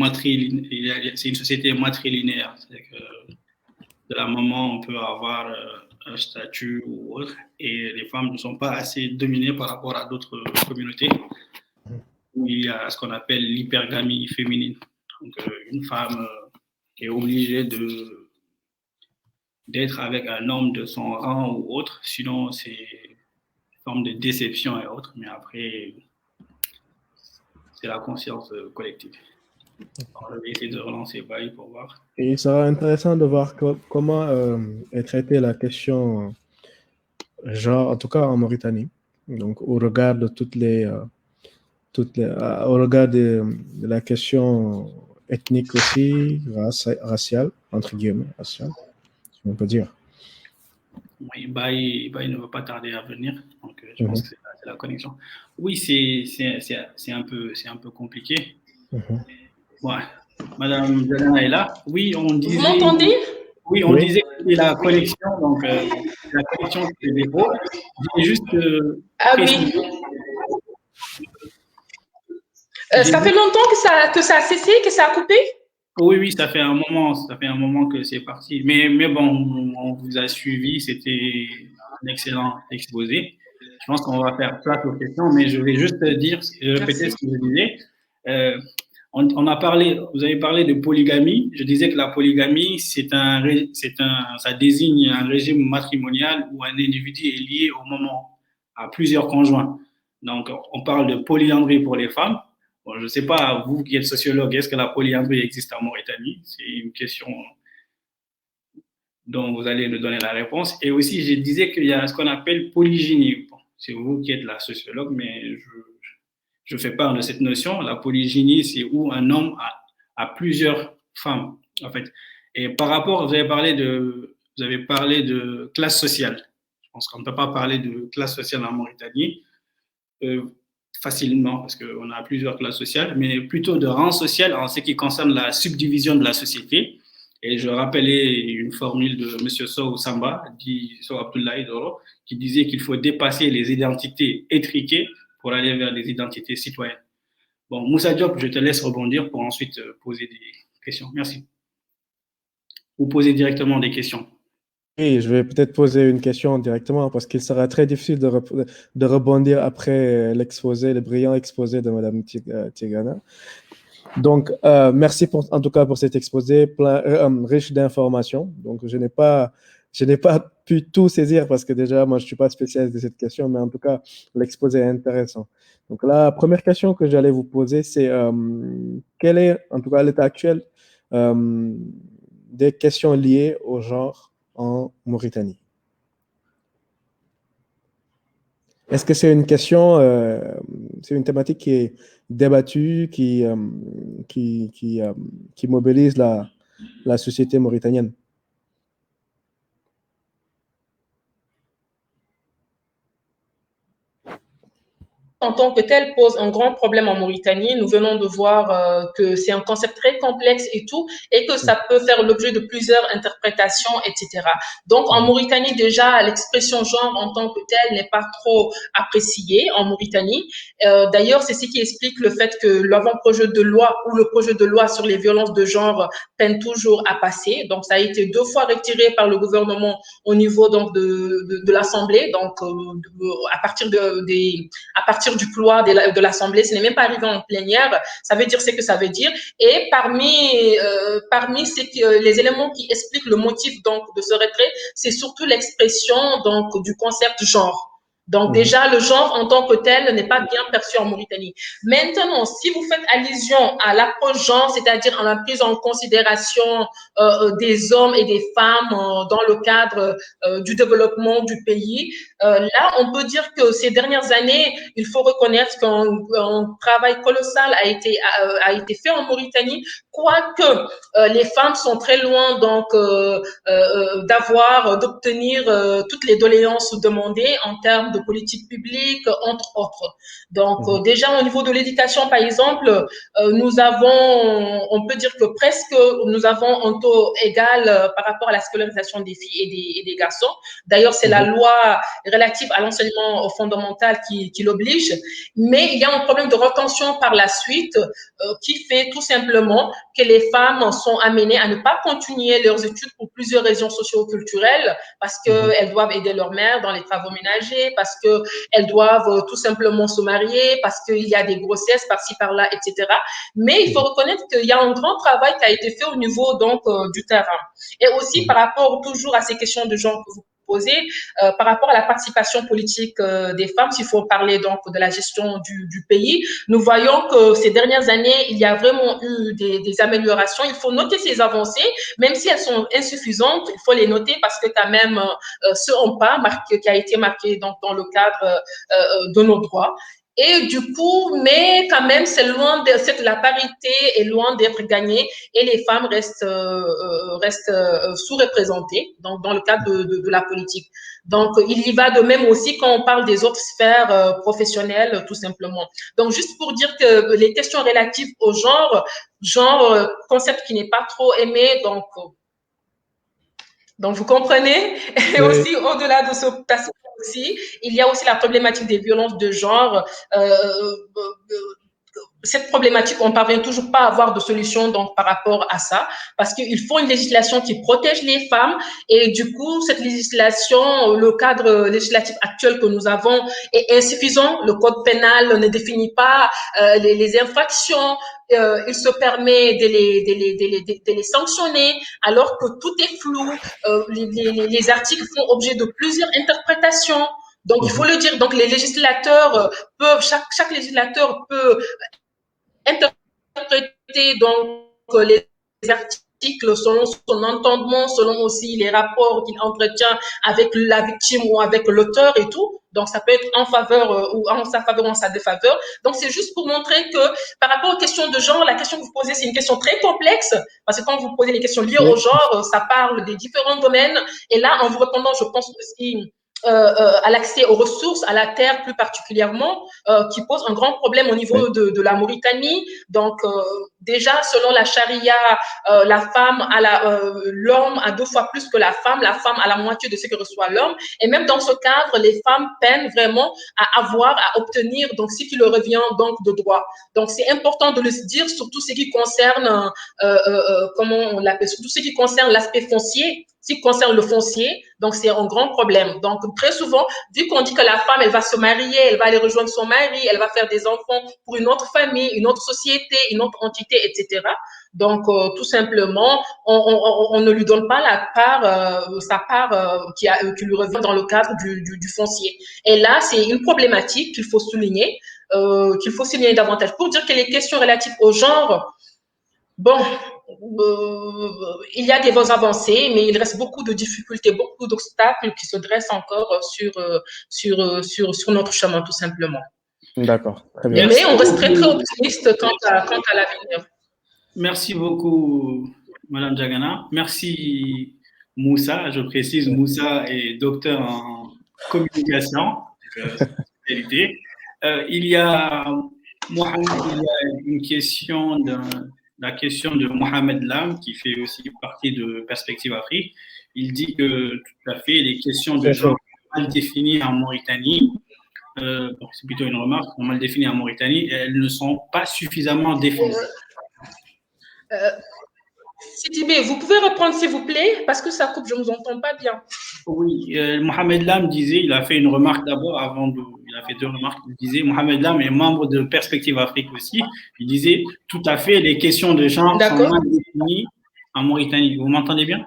c'est une société matrilinéaire. C'est que de la maman, on peut avoir un statut ou autre, et les femmes ne sont pas assez dominées par rapport à d'autres communautés où il y a ce qu'on appelle l'hypergamie féminine. Donc, une femme est obligée d'être avec un homme de son rang ou autre, sinon c'est une forme de déception et autres, mais après, c'est la conscience collective. Alors, je vais essayer de relancer Baï pour voir. Et il sera intéressant de voir comment est traitée la question genre, en tout cas en Mauritanie, donc au regard de au regard de la question ethnique aussi, raciale, entre guillemets, raciale, si on peut dire. Oui, Baï ne veut pas tarder à venir, donc je pense que c'est la connexion. Oui, c'est un peu compliqué. Ouais. Madame Zana est là. Oui, on disait. Vous m'entendez? Oui, on disait que c'est la connexion, donc la connexion c'est des défauts. Je juste. Ah oui. Ça fait longtemps que ça a cessé, que ça a coupé? Oui, ça fait un moment que c'est parti. Mais bon, on vous a suivi, c'était un excellent exposé. Je pense qu'on va faire place aux questions, mais je vais juste répéter ce que je disais. Vous avez parlé de polygamie. Je disais que la polygamie, ça désigne un régime matrimonial où un individu est lié au moment à plusieurs conjoints. Donc, on parle de polyandrie pour les femmes. Bon, je ne sais pas, vous qui êtes sociologue, est-ce que la polyandrie existe en Mauritanie? C'est une question dont vous allez nous donner la réponse. Et aussi, je disais qu'il y a ce qu'on appelle polygynie. Bon, c'est vous qui êtes la sociologue, mais je fais part de cette notion. La polygynie, c'est où un homme a plusieurs femmes, en fait. Et par rapport, vous avez parlé de classe sociale. Je pense qu'on ne peut pas parler de classe sociale en Mauritanie facilement, parce qu'on a plusieurs classes sociales, mais plutôt de rang social en ce qui concerne la subdivision de la société. Et je rappelais une formule de M. Sow Samba, dit Sow Abdoulaye Doro, qui disait qu'il faut dépasser les identités étriquées pour aller vers des identités citoyennes. Bon, Moussa Diop, je te laisse rebondir pour ensuite poser des questions. Merci. Ou poser directement des questions. Oui, je vais peut-être poser une question directement parce qu'il sera très difficile de rebondir après le brillant exposé de Mme Tigana. Donc, merci en tout cas pour cet exposé riche d'informations. Donc, je n'ai pas pu tout saisir parce que déjà, moi, je ne suis pas spécialiste de cette question, mais en tout cas, l'exposé est intéressant. Donc, la première question que j'allais vous poser, c'est quel est, en tout cas, l'état actuel des questions liées au genre en Mauritanie? Est-ce que c'est une question, c'est une thématique qui est débattue, qui mobilise la société mauritanienne? en tant que tel pose un grand problème en Mauritanie. Nous venons de voir que c'est un concept très complexe et tout, et que ça peut faire l'objet de plusieurs interprétations, etc. Donc, en Mauritanie, déjà, l'expression genre en tant que telle n'est pas trop appréciée en Mauritanie. D'ailleurs, c'est ce qui explique le fait que l'avant-projet de loi ou le projet de loi sur les violences de genre peine toujours à passer. Donc, ça a été 2 fois retiré par le gouvernement au niveau donc de l'Assemblée. Donc, à partir du couloir de l'Assemblée, ce n'est même pas arrivé en plénière. Ça veut dire ce que ça veut dire. Et parmi les éléments qui expliquent le motif donc de ce retrait, c'est surtout l'expression donc du concept genre. Donc déjà, le genre en tant que tel n'est pas bien perçu en Mauritanie. Maintenant, si vous faites allusion à l'approche genre, c'est-à-dire à la prise en considération des hommes et des femmes dans le cadre du développement du pays, là, on peut dire que ces dernières années, il faut reconnaître qu'un travail colossal a été fait en Mauritanie, quoique les femmes sont très loin donc d'obtenir toutes les doléances demandées en termes de politique publique, entre autres. Donc, déjà, au niveau de l'éducation, par exemple, on peut dire que presque, nous avons un taux égal par rapport à la scolarisation des filles et des garçons. D'ailleurs, c'est la loi relative à l'enseignement fondamental qui l'oblige. Mais il y a un problème de retention par la suite qui fait tout simplement que les femmes sont amenées à ne pas continuer leurs études pour plusieurs raisons socio-culturelles, parce qu'elles doivent aider leur mère dans les travaux ménagers, parce qu'elles doivent tout simplement se marier, parce qu'il y a des grossesses par-ci, par-là, etc. Mais il faut reconnaître qu'il y a un grand travail qui a été fait au niveau donc du terrain. Et aussi par rapport toujours à ces questions de genre que vous posez, par rapport à la participation politique des femmes, s'il faut parler donc de la gestion du pays, nous voyons que ces dernières années, il y a vraiment eu des améliorations. Il faut noter ces avancées, même si elles sont insuffisantes, il faut les noter parce que quand même, ce un pas qui a été marqué donc, dans le cadre de nos droits. Et du coup, mais quand même, la parité est loin d'être gagnée et les femmes restent sous-représentées dans le cadre de la politique. Donc, il y va de même aussi quand on parle des autres sphères professionnelles, tout simplement. Donc, juste pour dire que les questions relatives au genre, concept qui n'est pas trop aimé, donc vous comprenez. Et aussi, au-delà de ce aspect aussi, il y a aussi la problématique des violences de genre. Cette problématique, on ne parvient toujours pas à avoir de solution donc, par rapport à ça, parce qu'il faut une législation qui protège les femmes, et du coup, cette législation, le cadre législatif actuel que nous avons est insuffisant. Le code pénal ne définit pas les infractions, il se permet de les sanctionner, alors que tout est flou. Les articles font objet de plusieurs interprétations. Donc, il faut le dire. Donc, les législateurs chaque législateur peut interpréter donc les articles selon son entendement, selon aussi les rapports qu'il entretient avec la victime ou avec l'auteur et tout. Donc, ça peut être en faveur ou en sa faveur ou en sa défaveur. Donc, c'est juste pour montrer que par rapport aux questions de genre, la question que vous posez, c'est une question très complexe parce que quand vous posez les questions liées au genre, ça parle des différents domaines. Et là, en vous répondant, je pense aussi à l'accès aux ressources, à la terre plus particulièrement, qui pose un grand problème au niveau de la Mauritanie. Donc, déjà, selon la charia, l'homme a 2 fois plus que la femme a la moitié de ce que reçoit l'homme. Et même dans ce cadre, les femmes peinent vraiment à obtenir donc ce qui leur revient donc de droit. Donc, c'est important de le dire, surtout ce qui concerne, surtout ce qui concerne l'aspect foncier. Ce qui concerne le foncier, donc c'est un grand problème. Donc très souvent, vu qu'on dit que la femme, elle va se marier, elle va aller rejoindre son mari, elle va faire des enfants pour une autre famille, une autre société, une autre entité, etc. Donc tout simplement, on ne lui donne pas sa part qui lui revient dans le cadre du foncier. Et là, c'est une problématique qu'il faut souligner davantage pour dire que les questions relatives au genre, bon, il y a des avancées, mais il reste beaucoup de difficultés, beaucoup d'obstacles qui se dressent encore sur notre chemin, tout simplement. D'accord, très bien. Mais on reste très, très optimiste quant à l'avenir. Merci beaucoup, Madame Diagana. Merci, Moussa. Je précise, Moussa est docteur en communication. Spécialité. Il y a une question la question de Mohamed Lam, qui fait aussi partie de Perspective Afrique. Il dit que tout à fait, les questions de genre mal définies en Mauritanie, c'est plutôt une remarque, mal définies en Mauritanie, elles ne sont pas suffisamment défendues. Sidibé, vous pouvez reprendre s'il vous plaît, parce que ça coupe, je ne vous entends pas bien. Oui, Mohamed Lam disait, il a fait une remarque d'abord, il a fait deux remarques. Il disait, Mohamed Lam est membre de Perspective Afrique aussi. Il disait, tout à fait, les questions de genre sont mal définies en Mauritanie. Vous m'entendez bien?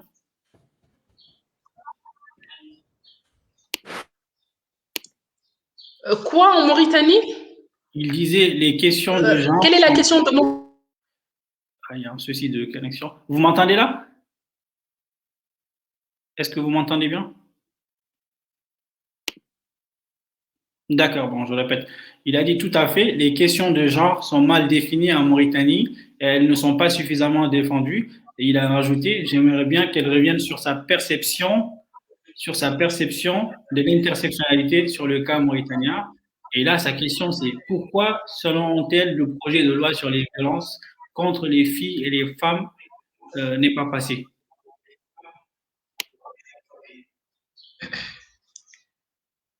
Quoi en Mauritanie? Il disait, les questions de genre. Quelle est la question de mon... Ah, il y a un souci de connexion. Vous m'entendez là? Est-ce que vous m'entendez bien? D'accord, bon, je répète. Il a dit tout à fait, les questions de genre sont mal définies en Mauritanie et elles ne sont pas suffisamment défendues. Et il a rajouté, j'aimerais bien qu'elle revienne sur sa perception de l'intersectionnalité sur le cas mauritanien. Et là, sa question, c'est pourquoi, selon elle, le projet de loi sur les violences contre les filles et les femmes n'est pas passé?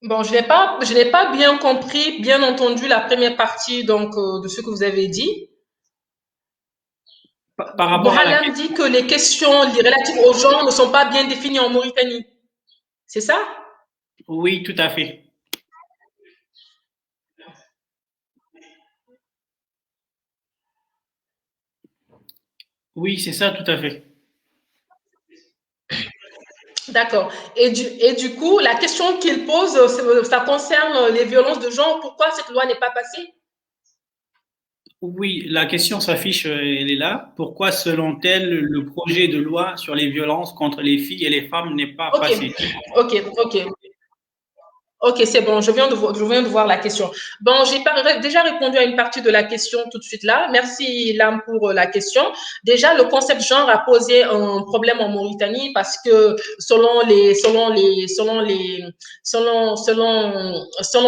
Bon, je n'ai pas bien compris, bien entendu la première partie donc de ce que vous avez dit. Par rapport à Mohamed dit que les questions relatives aux genre ne sont pas bien définies en Mauritanie. C'est ça? Oui, tout à fait. Oui, c'est ça, tout à fait. D'accord. Et du coup, la question qu'il pose, ça concerne les violences de genre. Pourquoi cette loi n'est pas passée? Oui, la question s'affiche, elle est là. Pourquoi, selon elle, le projet de loi sur les violences contre les filles et les femmes n'est pas passé? Ok. Ok, c'est bon, je viens de voir la question. Bon, j'ai déjà répondu à une partie de la question tout de suite là. Merci, Lam, pour la question. Déjà, le concept genre a posé un problème en Mauritanie parce que selon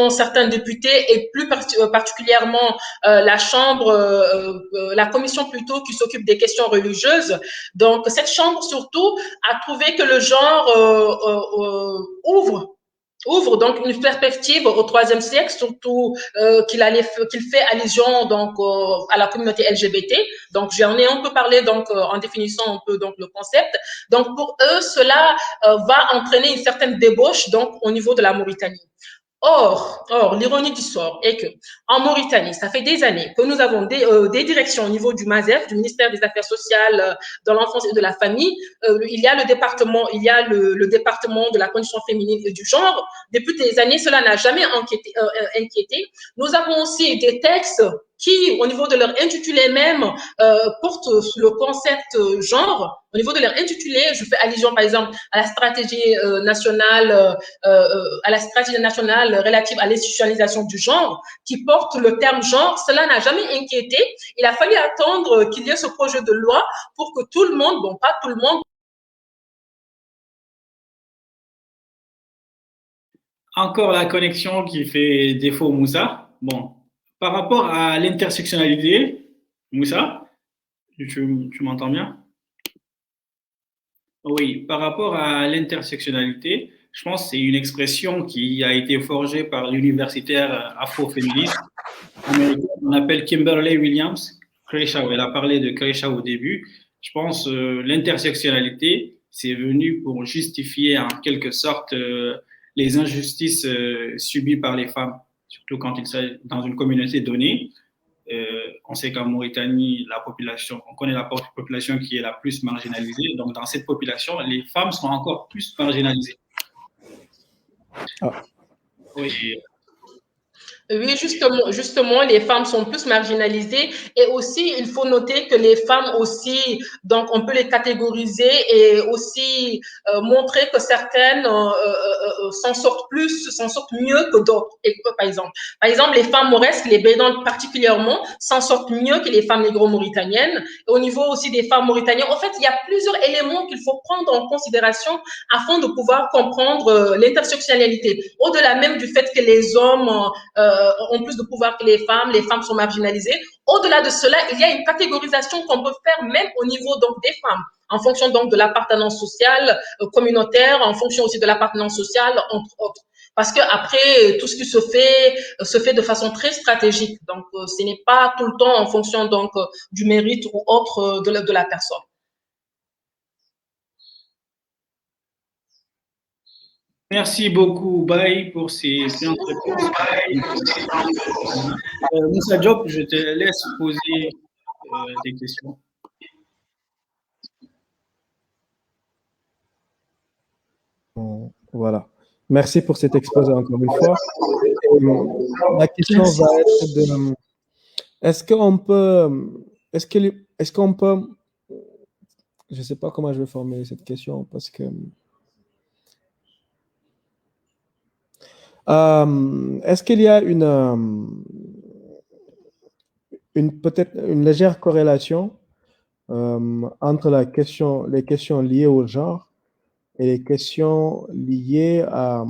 certains députés et plus particulièrement la commission plutôt qui s'occupe des questions religieuses. Donc, cette chambre surtout a trouvé que le genre ouvre donc une perspective au IIIe siècle, surtout qu'il fait allusion donc à la communauté LGBT. Donc j'en ai un peu parlé donc en définissant un peu donc le concept. Donc pour eux, cela va entraîner une certaine débauche donc au niveau de la Mauritanie. Or, l'ironie du sort est que en Mauritanie, ça fait des années que nous avons des directions au niveau du MASEF, du ministère des Affaires sociales, de l'enfance et de la famille. Il y a le département de la condition féminine et du genre. Depuis des années, cela n'a jamais inquiété. Nous avons aussi des textes qui, au niveau de leur intitulé même, portent le concept genre. Au niveau de leur intitulé, je fais allusion par exemple à la stratégie nationale relative à l'institutionnalisation du genre, qui porte le terme genre. Cela n'a jamais inquiété. Il a fallu attendre qu'il y ait ce projet de loi pour que tout le monde, bon pas tout le monde. Encore la connexion qui fait défaut, Moussa. Bon, par rapport à l'intersectionnalité, Moussa, tu m'entends bien? Oui, par rapport à l'intersectionnalité, je pense que c'est une expression qui a été forgée par l'universitaire afroféministe américaine. On appelle Kimberly Williams Crenshaw. Elle a parlé de Crenshaw au début. Je pense que l'intersectionnalité, c'est venu pour justifier en quelque sorte les injustices subies par les femmes, surtout quand il s'agit dans une communauté donnée. On sait qu'en Mauritanie, on connaît la population qui est la plus marginalisée. Donc, dans cette population, les femmes sont encore plus marginalisées. Ah. Oui. Oui, justement, les femmes sont plus marginalisées et aussi, il faut noter que les femmes aussi, donc on peut les catégoriser et aussi montrer que certaines s'en sortent mieux que d'autres. Par exemple, les femmes mauresques, les bédouines particulièrement, s'en sortent mieux que les femmes négro-mauritaniennes. Et au niveau aussi des femmes mauritaniennes, en fait, il y a plusieurs éléments qu'il faut prendre en considération afin de pouvoir comprendre l'intersectionnalité. Au-delà même du fait que les hommes ont plus de pouvoir que les femmes sont marginalisées. Au-delà de cela, il y a une catégorisation qu'on peut faire même au niveau donc des femmes, en fonction donc de l'appartenance sociale, communautaire, en fonction aussi de l'appartenance sociale, entre autres. Parce que après, tout ce qui se fait de façon très stratégique. Donc, ce n'est pas tout le temps en fonction donc du mérite ou autre de la personne. Merci beaucoup, Baye, pour ces brillantes réponses. Moussa Diop, je te laisse poser des questions. Voilà. Merci pour cet exposé encore une fois. La question va être de est-ce qu'on peut, je ne sais pas comment je vais formuler cette question parce que est-ce qu'il y a peut-être une légère corrélation entre les questions liées au genre et les questions liées à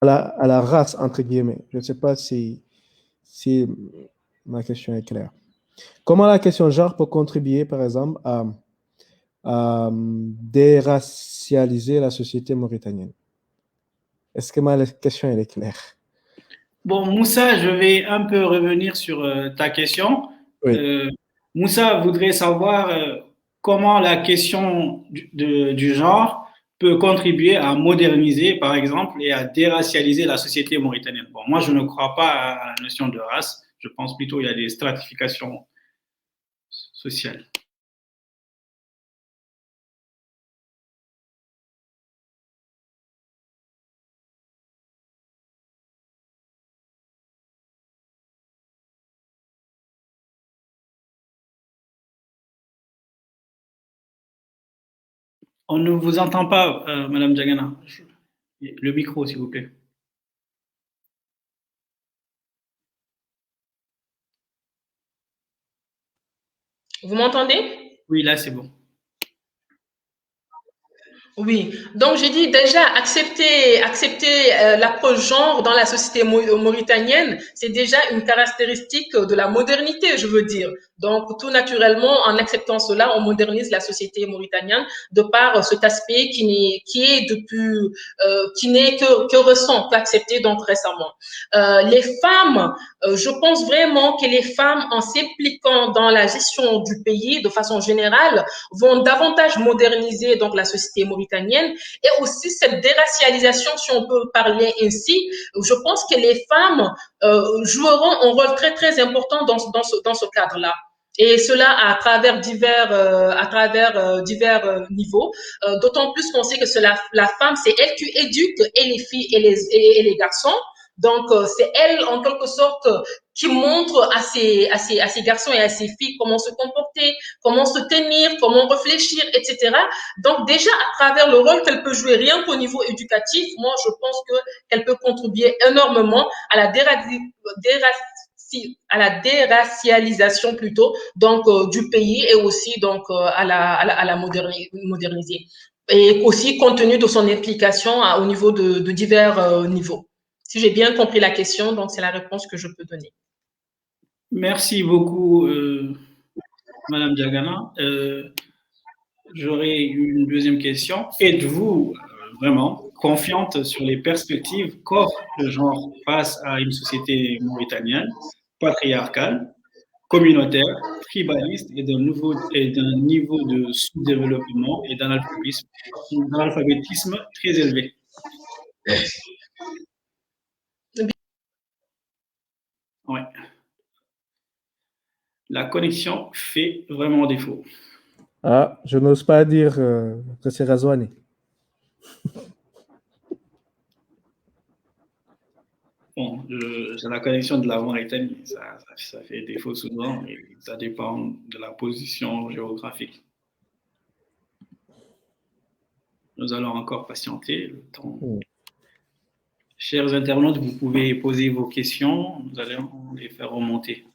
la race, entre guillemets. Je ne sais pas si ma question est claire. Comment la question genre peut contribuer, par exemple, à déracialiser la société mauritanienne? Est-ce que ma question elle est claire? Bon, Moussa, je vais un peu revenir sur ta question. Oui. Moussa voudrait savoir comment la question du genre peut contribuer à moderniser, par exemple, et à déracialiser la société mauritanienne. Bon, moi, je ne crois pas à la notion de race. Je pense plutôt qu'il y a des stratifications sociales. On ne vous entend pas, Madame Diagana. Le micro, s'il vous plaît. Vous m'entendez? Oui, là, c'est bon. Oui, donc j'ai dit déjà accepter l'approche genre dans la société mauritanienne, c'est déjà une caractéristique de la modernité, je veux dire. Donc tout naturellement, en acceptant cela, on modernise la société mauritanienne de par cet aspect qui n'est que récent, qu'accepté donc récemment. Les femmes, je pense vraiment que les femmes, en s'impliquant dans la gestion du pays de façon générale, vont davantage moderniser donc la société mauritanienne et aussi cette déracialisation, si on peut parler ainsi. Je pense que les femmes joueront un rôle très très important dans ce cadre-là. Et cela à travers divers niveaux. D'autant plus qu'on sait que la femme, c'est elle qui éduque et les filles et les garçons. Donc, c'est elle, en quelque sorte, qui montre à ces garçons et à ces filles comment se comporter, comment se tenir, comment réfléchir, etc. Donc, déjà, à travers le rôle qu'elle peut jouer, rien qu'au niveau éducatif, moi, je pense qu'elle peut contribuer énormément à la déracialisation plutôt donc du pays et aussi donc à la moderniser et aussi compte tenu de son implication au niveau de divers niveaux. Si j'ai bien compris la question, donc c'est la réponse que je peux donner. Merci beaucoup, Madame Diagana. J'aurais une deuxième question. Êtes-vous vraiment confiante sur les perspectives qu'offre le genre face à une société mauritanienne, patriarcale, communautaire, tribaliste et d'un niveau de sous-développement et d'analphabétisme très élevé? Ouais. La connexion fait vraiment défaut. Ah, je n'ose pas dire que c'est Razouani. Bon, c'est la connexion de la Mauritanie, ça fait défaut souvent et ça dépend de la position géographique. Nous allons encore patienter le temps. Chers internautes, vous pouvez poser vos questions, nous allons les faire remonter.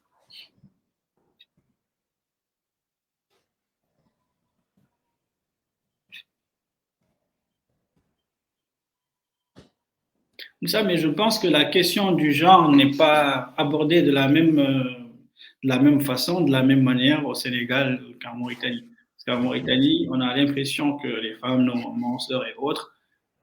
Ça, mais je pense que la question du genre n'est pas abordée de la même façon, de la même manière au Sénégal qu'en Mauritanie. Parce qu'en Mauritanie, on a l'impression que les femmes, nos sœurs et autres,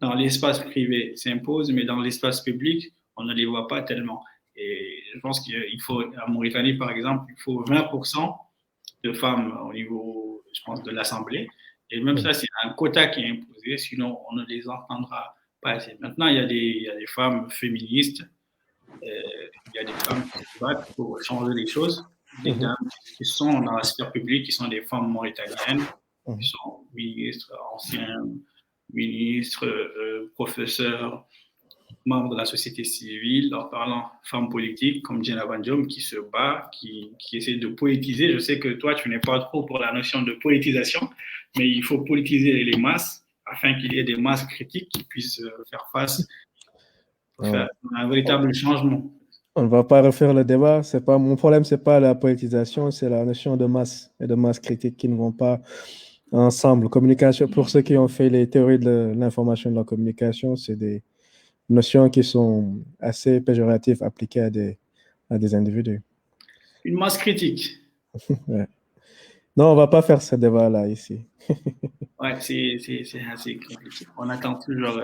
dans l'espace privé s'imposent, mais dans l'espace public, on ne les voit pas tellement. Et je pense qu'il faut, en Mauritanie, par exemple, il faut 20% de femmes au niveau, je pense, de l'Assemblée. Et même ça, c'est un quota qui est imposé, sinon on ne les entendra pas assez. Maintenant, il y a des femmes féministes, il y a des femmes qui se battent pour changer les choses, des dames qui sont dans la sphère publique, qui sont des femmes mauritaniennes, qui sont ministres, anciens ministres, professeurs, membres de la société civile, en parlant femmes politiques comme Diana Bandjom qui se bat, qui essaie de poétiser. Je sais que toi, tu n'es pas trop pour la notion de poétisation, mais il faut politiser les masses afin qu'il y ait des masses critiques qui puissent faire face, faire un véritable changement. On ne va pas refaire le débat. Mon problème, ce n'est pas la politisation, c'est la notion de masse et de masse critique qui ne vont pas ensemble. Communication, pour ceux qui ont fait les théories de l'information et de la communication, c'est des notions qui sont assez péjoratives appliquées à des individus. Une masse critique. Ouais. Non, on ne va pas faire ce débat-là ici. Ouais, c'est assez compliqué. On attend toujours.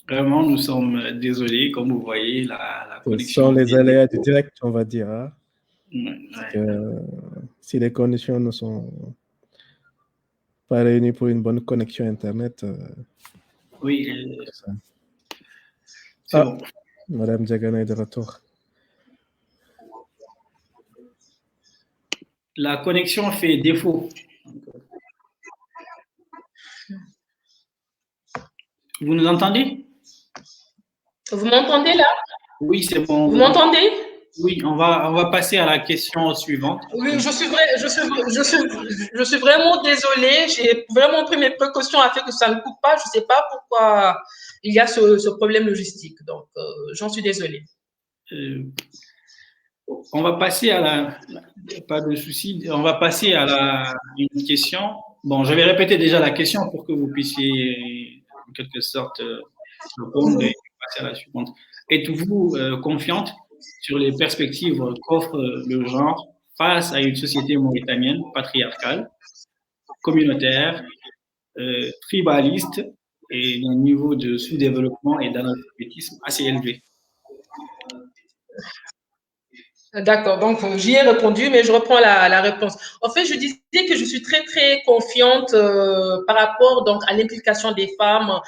Vraiment, nous sommes désolés, comme vous voyez, la connexion. Ce sont les aléas du direct, on va dire. Hein? Ouais. Si les conditions ne sont pas réunies pour une bonne connexion Internet. Oui. C'est bon. Madame Diagana est de retour. La connexion fait défaut. Vous nous entendez? Vous m'entendez là? Oui, c'est bon. Vous m'entendez? Oui, on va passer à la question suivante. Oui, je suis vraiment désolée. J'ai vraiment pris mes précautions afin que ça ne coupe pas. Je ne sais pas pourquoi il y a ce problème logistique. Donc, j'en suis désolée. On va passer à pas de souci. On va passer à une question. Bon, je vais répéter déjà la question pour que vous puissiez en quelque sorte répondre et passer à la suivante. Êtes-vous confiante sur les perspectives qu'offre le genre face à une société mauritanienne patriarcale, communautaire, tribaliste et d'un niveau de sous-développement et d'analphabétisme assez élevé? D'accord, donc j'y ai répondu, mais je reprends la réponse. En fait, je disais que je suis très, très confiante par rapport donc, à l'implication des femmes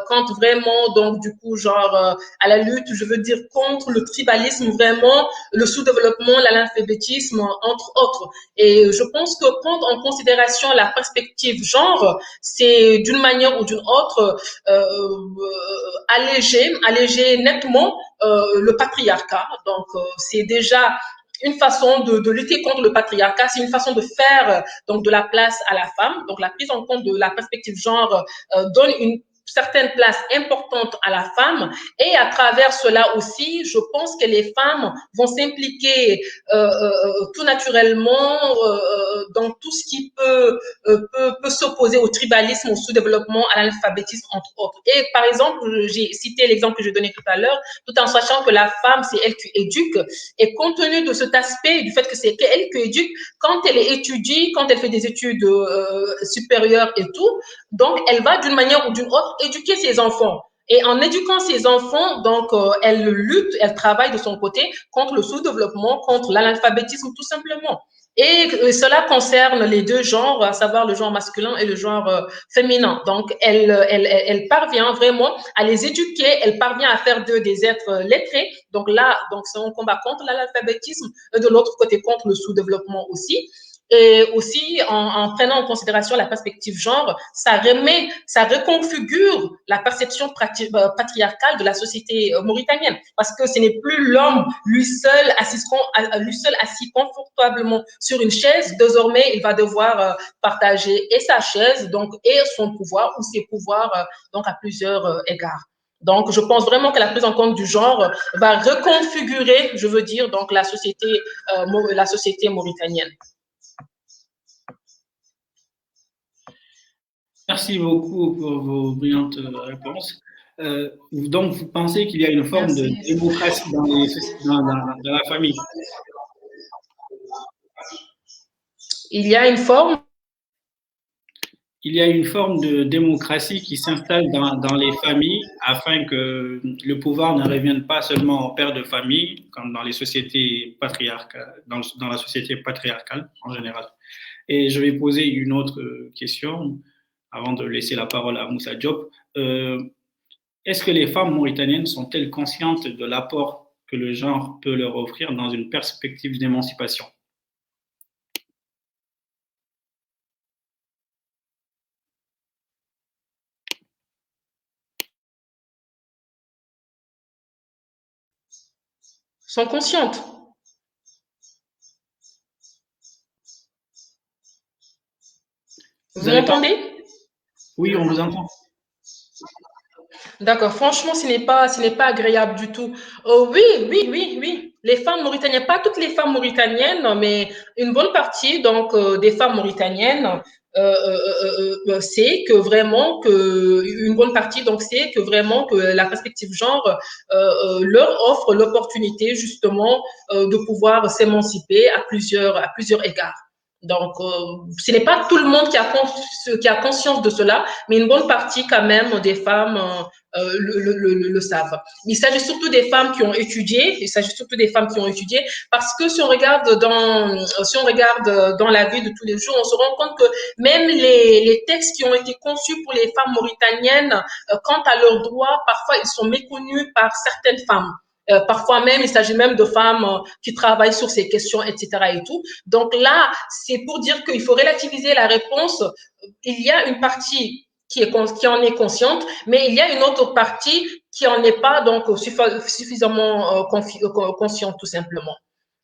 quand vraiment, donc du coup, genre à la lutte, je veux dire, contre le tribalisme, vraiment, le sous-développement, l'analphabétisme, entre autres. Et je pense que prendre en considération la perspective genre, c'est d'une manière ou d'une autre alléger nettement le patriarcat. Donc, c'est déjà une façon de lutter contre le patriarcat, c'est une façon de faire donc de la place à la femme. Donc, la prise en compte de la perspective genre donne une certaine place importante à la femme et à travers cela aussi, je pense que les femmes vont s'impliquer tout naturellement dans tout ce qui peut s'opposer au tribalisme, au sous-développement, à l'analphabétisme, entre autres. Et par exemple, j'ai cité l'exemple que je donnais tout à l'heure, tout en sachant que la femme, c'est elle qui éduque. Et compte tenu de cet aspect, du fait que c'est elle qui éduque, quand elle étudie, quand elle fait des études supérieures et tout, donc elle va d'une manière ou d'une autre éduquer ses enfants. Et en éduquant ses enfants, donc elle lutte, elle travaille de son côté contre le sous-développement, contre l'analphabétisme tout simplement. Et cela concerne les deux genres, à savoir le genre masculin et le genre féminin. Donc, elle parvient vraiment à les éduquer, elle parvient à faire d'eux des êtres lettrés. Donc là, donc c'est un combat contre l'analphabétisme et de l'autre côté contre le sous-développement aussi. Et aussi, en prenant en considération la perspective genre, ça reconfigure la perception patriarcale de la société mauritanienne. Parce que ce n'est plus l'homme lui seul assis confortablement sur une chaise. Désormais, il va devoir partager et sa chaise, donc, et son pouvoir ou ses pouvoirs, donc, à plusieurs égards. Donc, je pense vraiment que la prise en compte du genre va reconfigurer, je veux dire, donc, la société mauritanienne. Merci beaucoup pour vos brillantes réponses. Donc, vous pensez qu'il y a une forme de Merci. démocratie dans la famille? Il y a une forme. Il y a une forme de démocratie qui s'installe dans les familles afin que le pouvoir ne revienne pas seulement au père de famille, comme dans les sociétés patriarcales, dans la société patriarcale en général. Et je vais poser une autre question avant de laisser la parole à Moussa Diop. Euh, Est-ce que les femmes mauritaniennes sont-elles conscientes de l'apport que le genre peut leur offrir dans une perspective d'émancipation? Sont conscientes. Vous Vous avez pas... m'entendez? Oui, on vous entend. D'accord. Franchement, ce n'est pas agréable du tout. Oui, oui, oui, oui. Les femmes mauritaniennes, pas toutes les femmes mauritaniennes, mais une bonne partie donc des femmes mauritaniennes c'est que vraiment que une bonne partie donc c'est que vraiment que la perspective genre leur offre l'opportunité justement de pouvoir s'émanciper à plusieurs égards. Donc, ce n'est pas tout le monde qui a conscience de cela, mais une bonne partie quand même des femmes le savent. Il s'agit surtout des femmes qui ont étudié, il s'agit surtout des femmes qui ont étudié, parce que si on regarde dans la vie de tous les jours, on se rend compte que même les textes qui ont été conçus pour les femmes mauritaniennes, quant à leurs droits, parfois ils sont méconnus par certaines femmes. Parfois même, il s'agit même de femmes qui travaillent sur ces questions, etc. et tout. Donc là, c'est pour dire qu'il faut relativiser la réponse. Il y a une partie qui en est consciente, mais il y a une autre partie qui en est pas donc suffisamment consciente tout simplement.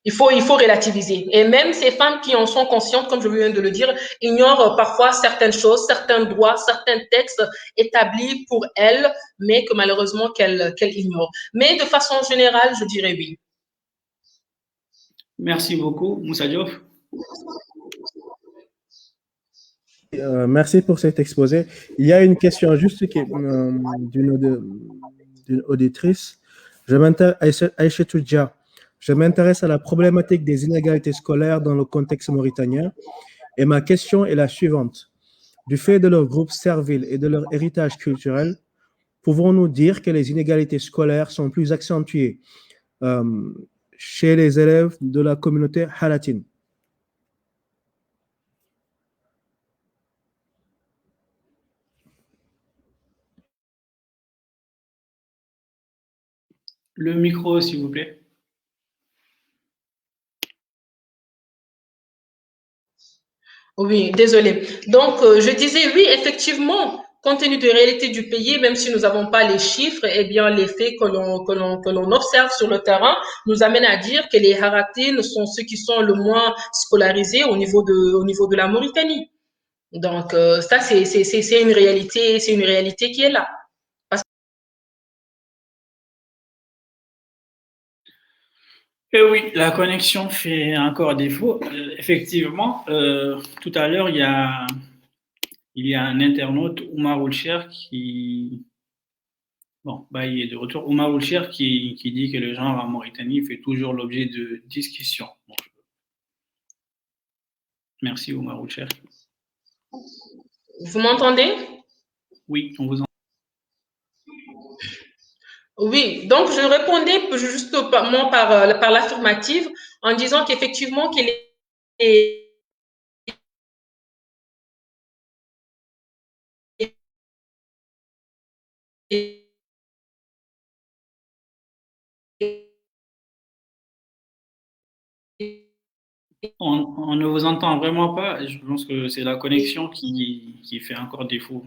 Il faut relativiser. Et même ces femmes qui en sont conscientes, comme je viens de le dire, ignorent parfois certaines choses, certains droits, certains textes établis pour elles, mais que malheureusement qu'elles ignorent. Mais de façon générale, je dirais oui. Merci beaucoup, Moussa Diop. Merci pour cet exposé. Il y a une question juste d'une auditrice. Aïcha Toudja, je m'intéresse à la problématique des inégalités scolaires dans le contexte mauritanien et ma question est la suivante. Du fait de leur groupe servile et de leur héritage culturel, pouvons-nous dire que les inégalités scolaires sont plus accentuées euh, chez les élèves de la communauté halatine? Le micro, s'il vous plaît. Oui, désolé. Donc, je disais oui, effectivement, compte tenu de la réalité du pays, même si nous n'avons pas les chiffres, eh bien, les faits que l'on observe sur le terrain nous amènent à dire que les Haratines sont ceux qui sont le moins scolarisés au niveau de la Mauritanie. Donc, ça, c'est une réalité qui est là. Eh oui, la connexion fait encore défaut. Effectivement, tout à l'heure, il y a un internaute, Oumar Oulcher, qui, bon, bah, il est de retour. Oumar Oulcher qui dit que le genre en Mauritanie fait toujours l'objet de discussions. Donc, merci, Oumar Oulcher. Vous m'entendez? Oui, on vous entend. Oui, donc je répondais justement par l'affirmative en disant qu'effectivement, qu'il est On ne vous entend vraiment pas. Je pense que c'est la connexion qui fait encore défaut.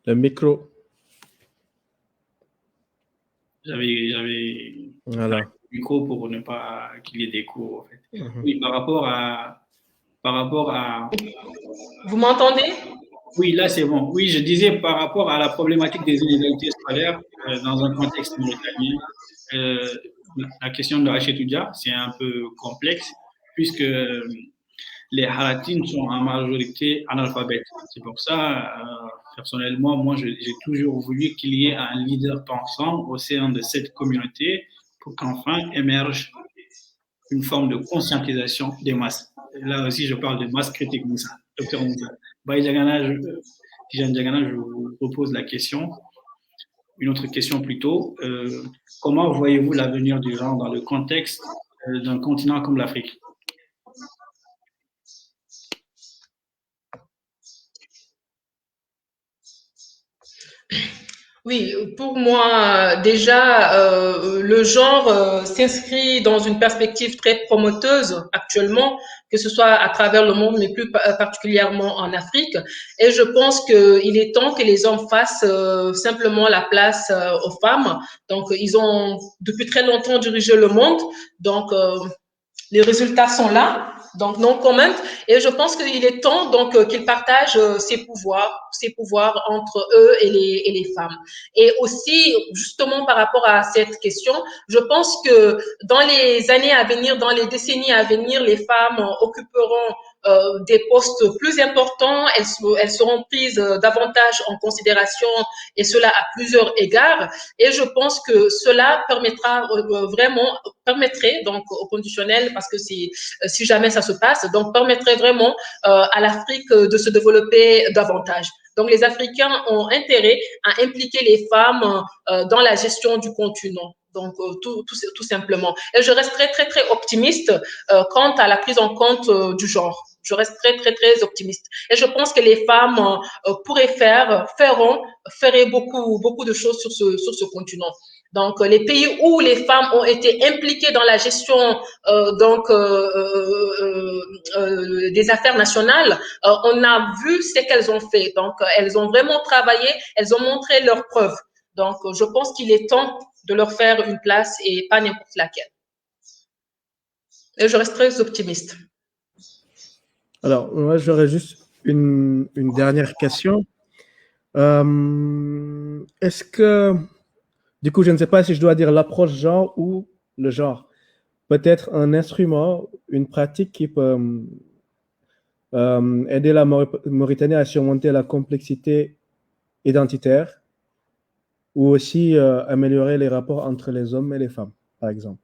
Le micro. J'avais Voilà. le micro pour ne pas qu'il y ait d'écho, en fait. Oui, par rapport à... Vous m'entendez? Oui, là, c'est bon. Oui, je disais par rapport à la problématique des inégalités scolaires dans un contexte mauritanien, la question de Hachetoudia, c'est un peu complexe puisque les Haratines sont en majorité analphabètes. C'est pour ça, personnellement, moi, j'ai toujours voulu qu'il y ait un leader pensant au sein de cette communauté pour qu'enfin émerge une forme de conscientisation des masses. Et là aussi, je parle de masse critique, Moussa, docteur Moussa. Tijane Diagana, je vous repose la question. Une autre question plutôt. Comment voyez-vous l'avenir du genre dans le contexte d'un continent comme l'Afrique? Oui, pour moi, déjà, le genre s'inscrit dans une perspective très promoteuse actuellement, que ce soit à travers le monde, mais plus particulièrement en Afrique. Et je pense qu'il est temps que les hommes fassent simplement la place aux femmes. Donc, ils ont depuis très longtemps dirigé le monde. Donc, les résultats sont là, donc non comment. Et je pense qu'il est temps donc qu'ils partagent ces pouvoirs entre eux et les femmes. Et aussi, justement par rapport à cette question, je pense que dans les années à venir, dans les décennies à venir, les femmes occuperont des postes plus importants, elles seront prises davantage en considération et cela à plusieurs égards. Et je pense que cela permettrait donc au conditionnel, parce que si jamais ça se passe, donc permettrait vraiment à l'Afrique de se développer davantage. Donc les Africains ont intérêt à impliquer les femmes dans la gestion du continent. Donc, tout simplement. Et je reste très, très, très optimiste quant à la prise en compte du genre. Je reste très, très, très optimiste. Et je pense que les femmes feraient beaucoup, beaucoup de choses sur ce continent. Donc, les pays où les femmes ont été impliquées dans la gestion des affaires nationales, on a vu ce qu'elles ont fait. Donc, elles ont vraiment travaillé, elles ont montré leurs preuves. Donc, je pense qu'il est temps de leur faire une place et pas n'importe laquelle. Et je reste très optimiste. Alors, moi, j'aurais juste une dernière question. Est-ce que, du coup, je ne sais pas si je dois dire l'approche genre ou le genre. Peut-être un instrument, une pratique qui peut aider la Mauritanie à surmonter la complexité identitaire ou aussi améliorer les rapports entre les hommes et les femmes, par exemple.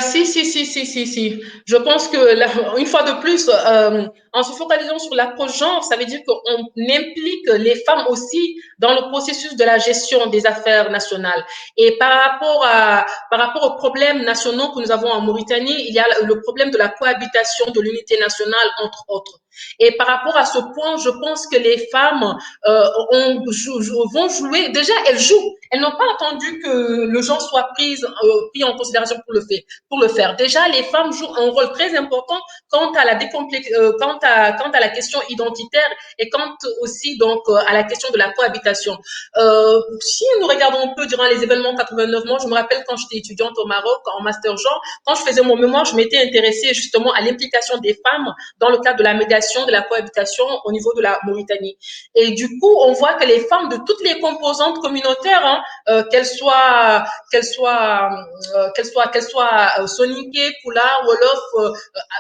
Si. Je pense que, une fois de plus, en se focalisant sur l'approche genre, ça veut dire qu'on implique les femmes aussi dans le processus de la gestion des affaires nationales. Et par rapport aux problèmes nationaux que nous avons en Mauritanie, il y a le problème de la cohabitation de l'unité nationale, entre autres. Et par rapport à ce point, je pense que les femmes vont jouer. Déjà, elles jouent. Elles n'ont pas attendu que le genre soit pris en considération pour le faire. Déjà, les femmes jouent un rôle très important quant à la question identitaire et quant aussi donc à la question de la cohabitation. Si nous regardons un peu durant les événements 89, moi je me rappelle quand j'étais étudiante au Maroc en master genre, quand je faisais mon mémoire, je m'étais intéressée justement à l'implication des femmes dans le cadre de la médiation, de la cohabitation au niveau de la Mauritanie. Et du coup, on voit que les femmes de toutes les composantes communautaires, qu'elles soient Soninké, Poula, Wolof,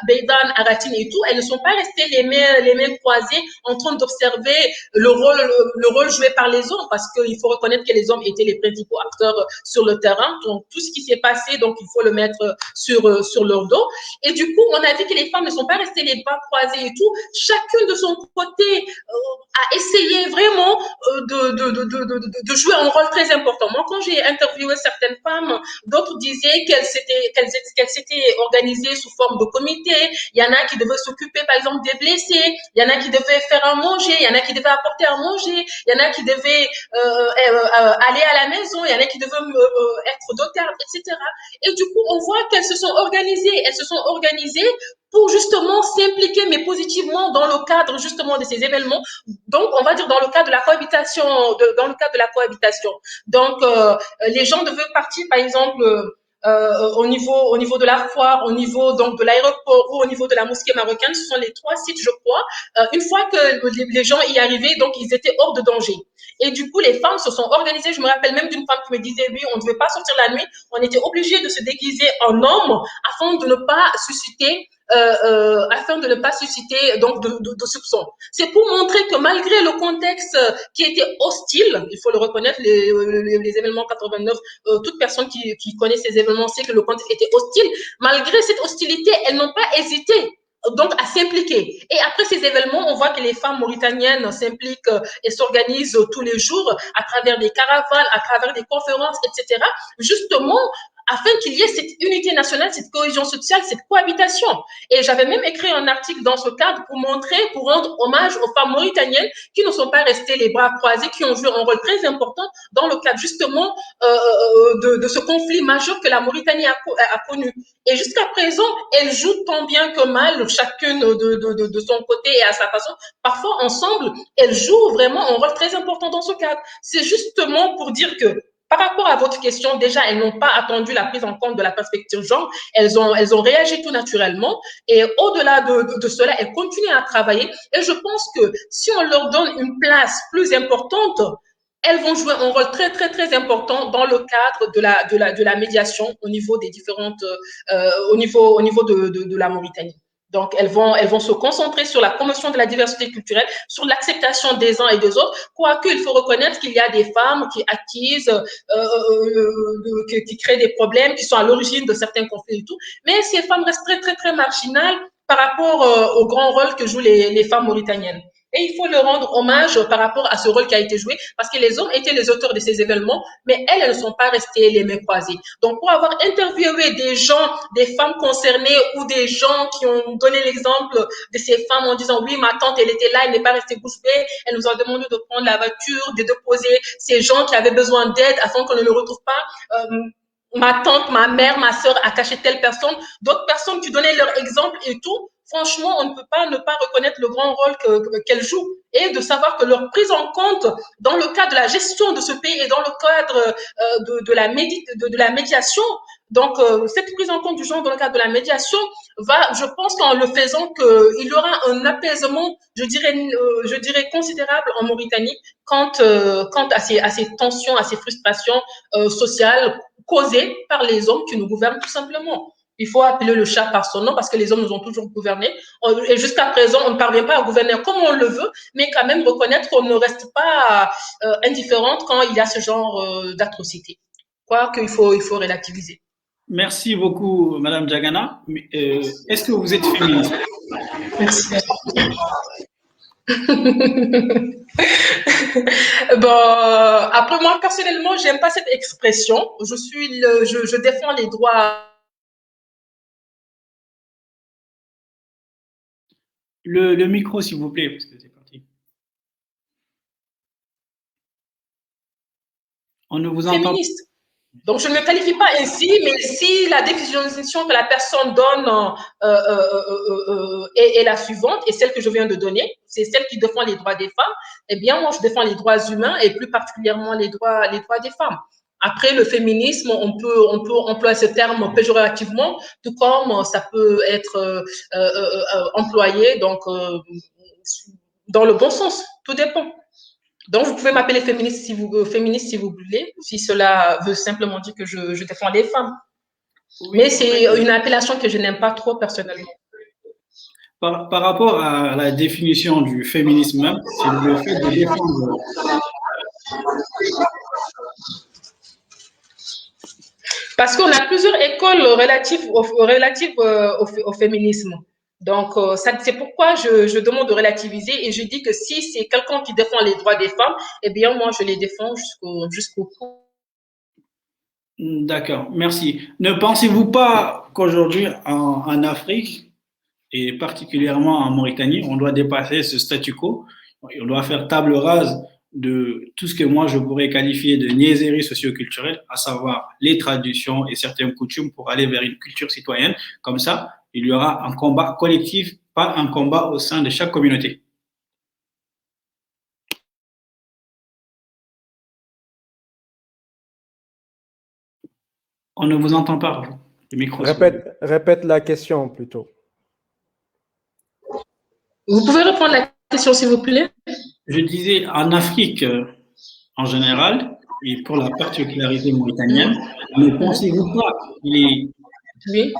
Beidan, Aratine et tout, elles ne sont pas restées les mains croisées en train d'observer le rôle joué par les hommes, parce qu'il faut reconnaître que les hommes étaient les principaux acteurs sur le terrain. Donc, tout ce qui s'est passé, donc, il faut le mettre sur leur dos. Et du coup, on a vu que les femmes ne sont pas restées les bras croisés et tout. Chacune de son côté a essayé vraiment de jouer un rôle très important. Moi, quand j'ai interviewé certaines femmes, d'autres disaient qu'elles s'étaient organisées sous forme de comité. Il y en a qui devaient s'occuper, par exemple, exemple, des blessés, il y en a qui devaient faire à manger, il y en a qui devaient apporter à manger, il y en a qui devaient aller à la maison, il y en a qui devaient être dotables, etc. Et du coup, on voit qu'elles se sont organisées pour justement s'impliquer, mais positivement dans le cadre justement de ces événements. Donc, on va dire dans le cadre de la cohabitation, Donc, les gens devaient partir, par exemple, au niveau de la foire, au niveau donc de l'aéroport ou au niveau de la mosquée marocaine. Ce sont les trois sites, je crois. Une fois que les gens y arrivaient, donc ils étaient hors de danger. Et du coup, les femmes se sont organisées. Je me rappelle même d'une femme qui me disait, oui, on ne devait pas sortir la nuit. On était obligé de se déguiser en homme afin de ne pas susciter donc de soupçons. C'est pour montrer que malgré le contexte qui était hostile, il faut le reconnaître, les événements 89, toute personne qui connaît ces événements sait que le contexte était hostile. Malgré cette hostilité, elles n'ont pas hésité donc à s'impliquer. Et après ces événements, on voit que les femmes mauritaniennes s'impliquent et s'organisent tous les jours à travers des caravanes, à travers des conférences, etc. Justement, afin qu'il y ait cette unité nationale, cette cohésion sociale, cette cohabitation. Et j'avais même écrit un article dans ce cadre pour rendre hommage aux femmes mauritaniennes qui ne sont pas restées les bras croisés, qui ont joué un rôle très important dans le cadre justement de ce conflit majeur que la Mauritanie a connu. Et jusqu'à présent, elles jouent tant bien que mal, chacune de son côté et à sa façon. Parfois, ensemble, elles jouent vraiment un rôle très important dans ce cadre. C'est justement pour dire que par rapport à votre question, déjà, elles n'ont pas attendu la prise en compte de la perspective genre. Elles ont réagi tout naturellement. Et au-delà de cela, elles continuent à travailler. Et je pense que si on leur donne une place plus importante, elles vont jouer un rôle très, très, très important dans le cadre de la médiation au niveau des différentes, au niveau de la Mauritanie. Donc, elles vont se concentrer sur la promotion de la diversité culturelle, sur l'acceptation des uns et des autres, quoique il faut reconnaître qu'il y a des femmes qui attisent, qui créent des problèmes, qui sont à l'origine de certains conflits et tout. Mais ces femmes restent très, très, très marginales par rapport au grand rôle que jouent les femmes mauritaniennes. Et il faut leur rendre hommage par rapport à ce rôle qui a été joué, parce que les hommes étaient les auteurs de ces événements, mais elles ne sont pas restées les mains croisées. Donc, pour avoir interviewé des gens, des femmes concernées ou des gens qui ont donné l'exemple de ces femmes en disant, oui, ma tante, elle était là, elle n'est pas restée bouche bée, elle nous a demandé de prendre la voiture, de déposer ces gens qui avaient besoin d'aide afin qu'on ne le retrouve pas. Ma tante, ma mère, ma sœur a caché telle personne, d'autres personnes qui donnaient leur exemple et tout. Franchement, on ne peut pas ne pas reconnaître le grand rôle qu'elles jouent et de savoir que leur prise en compte dans le cadre de la gestion de ce pays et dans le cadre de la médiation, donc cette prise en compte du genre dans le cadre de la médiation va, je pense qu'en le faisant, qu'il y aura un apaisement, je dirais considérable en Mauritanie quant à ces tensions, à ces frustrations sociales causées par les hommes qui nous gouvernent tout simplement. Il faut appeler le chat par son nom parce que les hommes nous ont toujours gouvernés. Et jusqu'à présent, on ne parvient pas à gouverner comme on le veut, mais quand même reconnaître qu'on ne reste pas indifférente quand il y a ce genre d'atrocité. Quoi qu'il faut relativiser. Merci beaucoup, Madame Diagana. Est-ce que vous êtes féministe? Merci. Bon, après moi personnellement, j'aime pas cette expression. Je défends les droits. Le micro, s'il vous plaît, parce que c'est parti. On ne vous entend pas. Féministe. Donc, je ne me qualifie pas ainsi, mais si la définition que la personne donne est la suivante, et celle que je viens de donner, c'est celle qui défend les droits des femmes, eh bien, moi, je défends les droits humains et plus particulièrement les droits des femmes. Après, le féminisme, on peut employer ce terme péjorativement, tout comme ça peut être employé donc dans le bon sens. Tout dépend. Donc, vous pouvez m'appeler féministe si vous voulez, si cela veut simplement dire que je défends les femmes. Oui, mais c'est une appellation que je n'aime pas trop personnellement. Par rapport à la définition du féminisme même, c'est le fait de défendre. Parce qu'on a plusieurs écoles relatives au féminisme. Donc, c'est pourquoi je demande de relativiser et je dis que si c'est quelqu'un qui défend les droits des femmes, eh bien, moi, je les défends jusqu'au bout. D'accord, merci. Ne pensez-vous pas qu'aujourd'hui, en Afrique, et particulièrement en Mauritanie, on doit dépasser ce statu quo. On doit faire table rase de tout ce que moi je pourrais qualifier de niaiserie socioculturelle, à savoir les traditions et certaines coutumes pour aller vers une culture citoyenne. Comme ça, il y aura un combat collectif, pas un combat au sein de chaque communauté. On ne vous entend pas. Le micro. Répète la question plutôt. Vous pouvez reprendre la question, s'il vous plaît? Je disais, en Afrique, en général, et pour la particularité mauritanienne, ne pensez-vous pas qu'il est... Oui.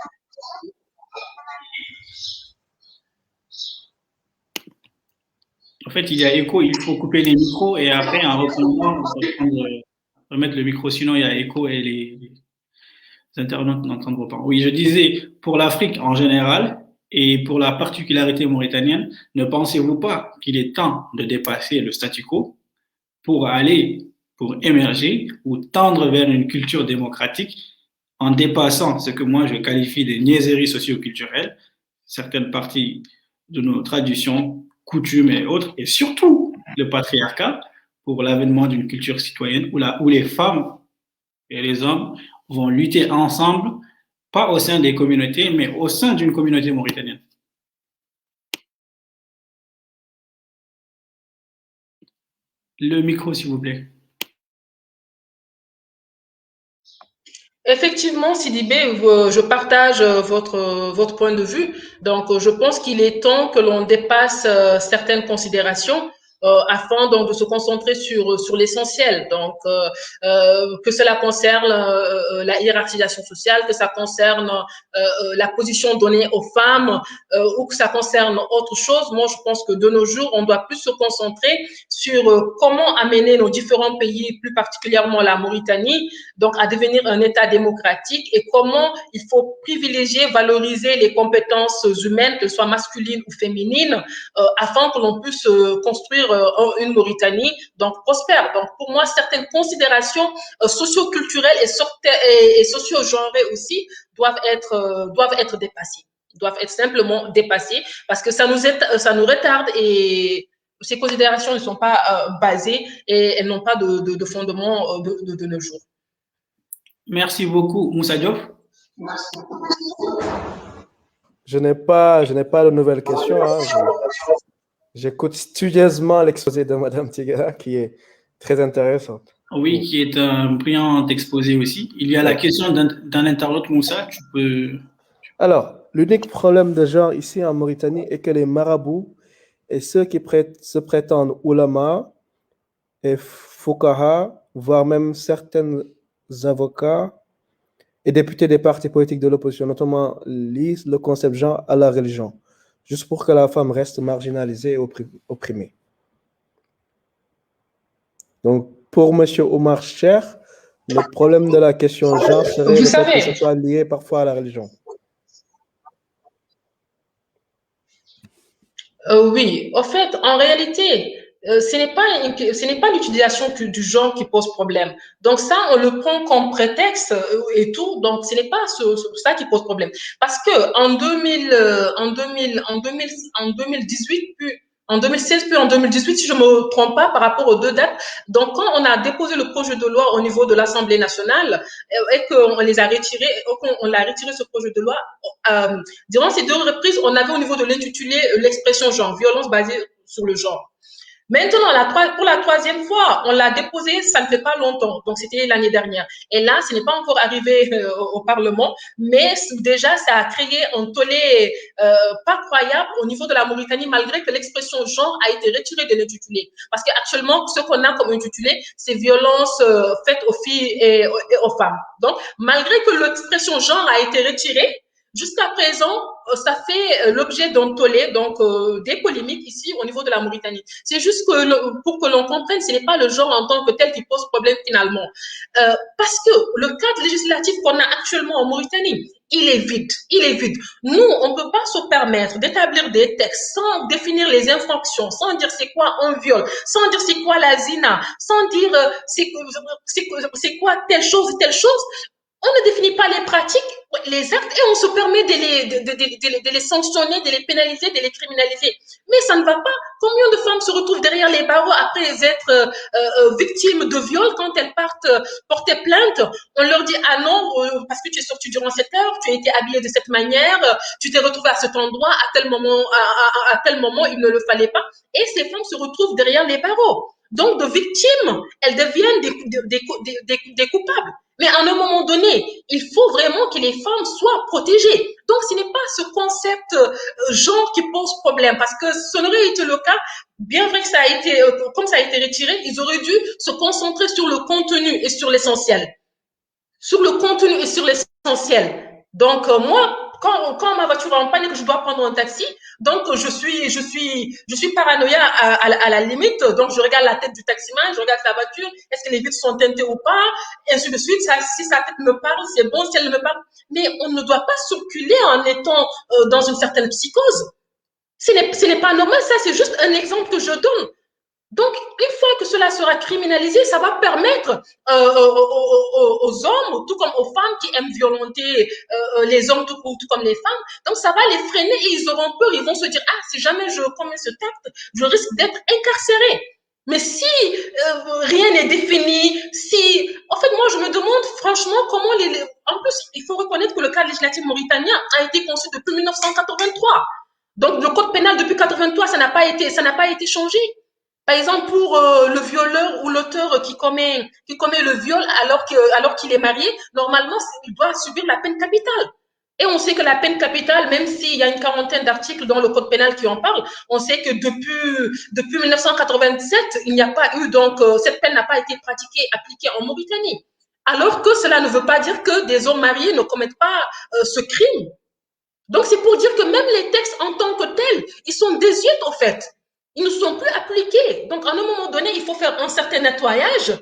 En fait, il y a écho, il faut couper les micros et après, en reprenant, remettre le micro, sinon il y a écho et les internautes n'entendront pas. Oui, je disais, pour l'Afrique en général et pour la particularité mauritanienne, ne pensez-vous pas qu'il est temps de dépasser le statu quo pour émerger ou tendre vers une culture démocratique en dépassant ce que moi je qualifie de niaiseries socio-culturelles, certaines parties de nos traditions, coutumes et autres, et surtout le patriarcat pour l'avènement d'une culture citoyenne où les femmes et les hommes vont lutter ensemble, pas au sein des communautés, mais au sein d'une communauté mauritanienne. Le micro, s'il vous plaît. Effectivement, Sidibé, je partage votre point de vue. Donc, je pense qu'il est temps que l'on dépasse certaines considérations afin donc de se concentrer sur l'essentiel. Donc, que cela concerne la hiérarchisation sociale, que ça concerne la position donnée aux femmes ou que ça concerne autre chose. Moi, je pense que de nos jours, on doit plus se concentrer sur comment amener nos différents pays, plus particulièrement la Mauritanie, donc à devenir un État démocratique et comment il faut privilégier, valoriser les compétences humaines, qu'elles soient masculines ou féminines, afin que l'on puisse construire une Mauritanie donc prospère. Donc pour moi, certaines considérations socio-culturelles et socio-genrées aussi doivent être dépassées, doivent être simplement dépassées parce que ça nous retarde et ces considérations ne sont pas basées et elles n'ont pas de fondement de nos jours. Merci beaucoup, Moussa Diop. Je n'ai pas de nouvelles questions. Hein. J'écoute studieusement l'exposé de Mme Tigara qui est très intéressante. Oui, qui est un brillant exposé aussi. Il y a la question d'un internaute, Moussa. Tu peux... Alors, l'unique problème de genre ici en Mauritanie est que les marabouts et ceux qui se prétendent ulama et fuqaha, voire même certains avocats et députés des partis politiques de l'opposition, notamment lisent le concept genre à la religion, juste pour que la femme reste marginalisée et opprimée. Donc, pour M. Omar Cher, le problème de la question genre serait le fait que ce soit lié parfois à la religion. Oui, en fait, en réalité, ce n'est pas l'utilisation du genre qui pose problème. Donc ça, on le prend comme prétexte et tout. Donc ce n'est pas ça qui pose problème. Parce que en 2018, puis en 2016 puis en 2018, si je ne me trompe pas, par rapport aux deux dates. Donc, quand on a déposé le projet de loi au niveau de l'Assemblée nationale et qu'on les a retirés, on a retiré ce projet de loi, durant ces deux reprises, on avait au niveau de l'intitulé l'expression genre, violence basée sur le genre. Maintenant, pour la troisième fois, on l'a déposé, ça ne fait pas longtemps, donc c'était l'année dernière. Et là, ce n'est pas encore arrivé au Parlement, mais déjà, ça a créé un tollé pas croyable au niveau de la Mauritanie, malgré que l'expression genre a été retirée de l'intitulé. Parce qu'actuellement, ce qu'on a comme intitulé, c'est violence faite aux filles et aux femmes. Donc, malgré que l'expression genre a été retirée, jusqu'à présent, ça fait l'objet d'un tollé, donc des polémiques ici au niveau de la Mauritanie. C'est juste que pour que l'on comprenne, ce n'est pas le genre en tant que tel qui pose problème finalement. Parce que le cadre législatif qu'on a actuellement en Mauritanie, il est vide. Il est vide. Nous, on ne peut pas se permettre d'établir des textes sans définir les infractions, sans dire c'est quoi un viol, sans dire c'est quoi la zina, sans dire c'est quoi telle chose et telle chose. On ne définit pas les pratiques, les actes, et on se permet de les sanctionner, de les pénaliser, de les criminaliser. Mais ça ne va pas. Combien de femmes se retrouvent derrière les barreaux après être victimes de viol quand elles partent porter plainte? On leur dit, ah non, parce que tu es sortie durant cette heure, tu as été habillée de cette manière, tu t'es retrouvée à cet endroit, à tel moment, il ne le fallait pas. Et ces femmes se retrouvent derrière les barreaux. Donc, de victimes, elles deviennent des coupables. Mais à un moment donné, il faut vraiment que les femmes soient protégées. Donc, ce n'est pas ce concept genre qui pose problème, parce que ce n'aurait été le cas, bien vrai que ça a été, comme ça a été retiré, ils auraient dû se concentrer sur le contenu et sur l'essentiel. Sur le contenu et sur l'essentiel. Donc, moi, quand ma voiture est en panne et que je dois prendre un taxi, donc je suis paranoïa à la limite. Donc, je regarde la tête du taximan, je regarde sa voiture, est-ce que les vitres sont teintées ou pas, et ainsi de suite. Si sa tête me parle, c'est bon, si elle me parle. Mais on ne doit pas circuler en étant dans une certaine psychose. Ce n'est pas normal, ça c'est juste un exemple que je donne. Donc, une fois que cela sera criminalisé, ça va permettre aux hommes, tout comme aux femmes qui aiment violenter les hommes, tout comme les femmes, donc ça va les freiner et ils auront peur, ils vont se dire, ah, si jamais je commets ce acte, je risque d'être incarcéré. Mais si rien n'est défini, en fait, moi, je me demande franchement comment en plus, il faut reconnaître que le cadre législatif mauritanien a été conçu depuis 1983. Donc, le code pénal depuis 1983, ça n'a pas été changé. Par exemple, pour le violeur ou l'auteur qui commet le viol alors qu'il est marié, normalement, il doit subir la peine capitale. Et on sait que la peine capitale, même s'il y a une quarantaine d'articles dans le code pénal qui en parlent, on sait que depuis 1987, il n'y a pas eu, donc cette peine n'a pas été appliquée en Mauritanie. Alors que cela ne veut pas dire que des hommes mariés ne commettent pas ce crime. Donc c'est pour dire que même les textes en tant que tels, ils sont désuets en fait. Ils ne sont plus appliqués. Donc, à un moment donné, il faut faire un certain nettoyage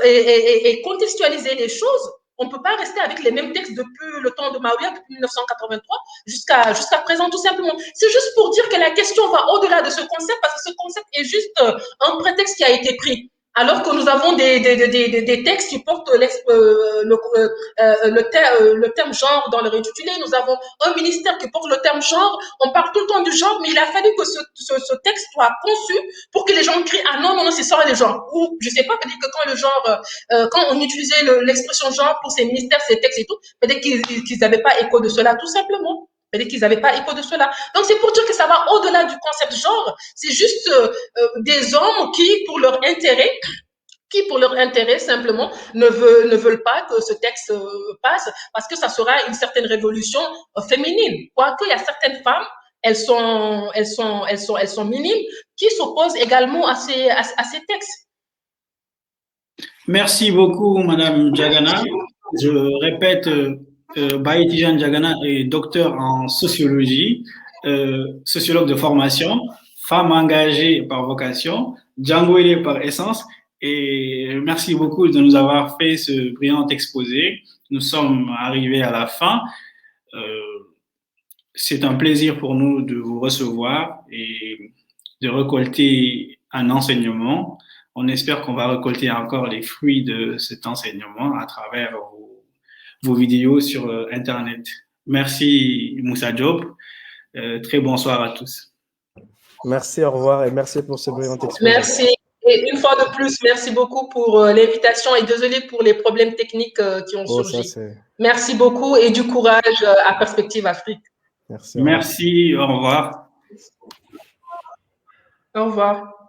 et contextualiser les choses. On ne peut pas rester avec les mêmes textes depuis le temps de Maouya, depuis 1983, jusqu'à présent, tout simplement. C'est juste pour dire que la question va au-delà de ce concept, parce que ce concept est juste un prétexte qui a été pris. Alors que nous avons des textes qui portent le terme genre dans leur intitulé. Nous avons un ministère qui porte le terme genre. On parle tout le temps du genre, mais il a fallu que ce texte soit conçu pour que les gens crient « Ah non, non, non, c'est ça le genre ». Ou je ne sais pas, peut-être que quand le genre, quand on utilisait l'expression genre pour ces ministères, ces textes et tout, peut-être qu'ils n'avaient pas écho de cela, tout simplement. Peut-être qu'ils n'avaient pas écho de cela. Donc, c'est pour dire que ça va au-delà du concept genre. C'est juste des hommes qui, pour leur intérêt, simplement, ne veulent pas que ce texte passe parce que ça sera une certaine révolution féminine. Quoique, il y a certaines femmes, elles sont minimes, qui s'opposent également à ces textes. Merci beaucoup, Madame Diagana. Je répète, Baye Tidjane Diagana est docteur en sociologie, sociologue de formation, femme engagée par vocation, djangoïde par essence. Et merci beaucoup de nous avoir fait ce brillant exposé. Nous sommes arrivés à la fin. C'est un plaisir pour nous de vous recevoir et de récolter un enseignement. On espère qu'on va récolter encore les fruits de cet enseignement à travers vos vidéos sur Internet. Merci Moussa Diop. Très bonsoir à tous. Merci, au revoir et merci pour ce brillant exposé. Merci. Et une fois de plus, merci beaucoup pour l'invitation et désolé pour les problèmes techniques qui ont surgi. Merci beaucoup et du courage à Perspective Afrique. Merci. Merci, au revoir. Au revoir.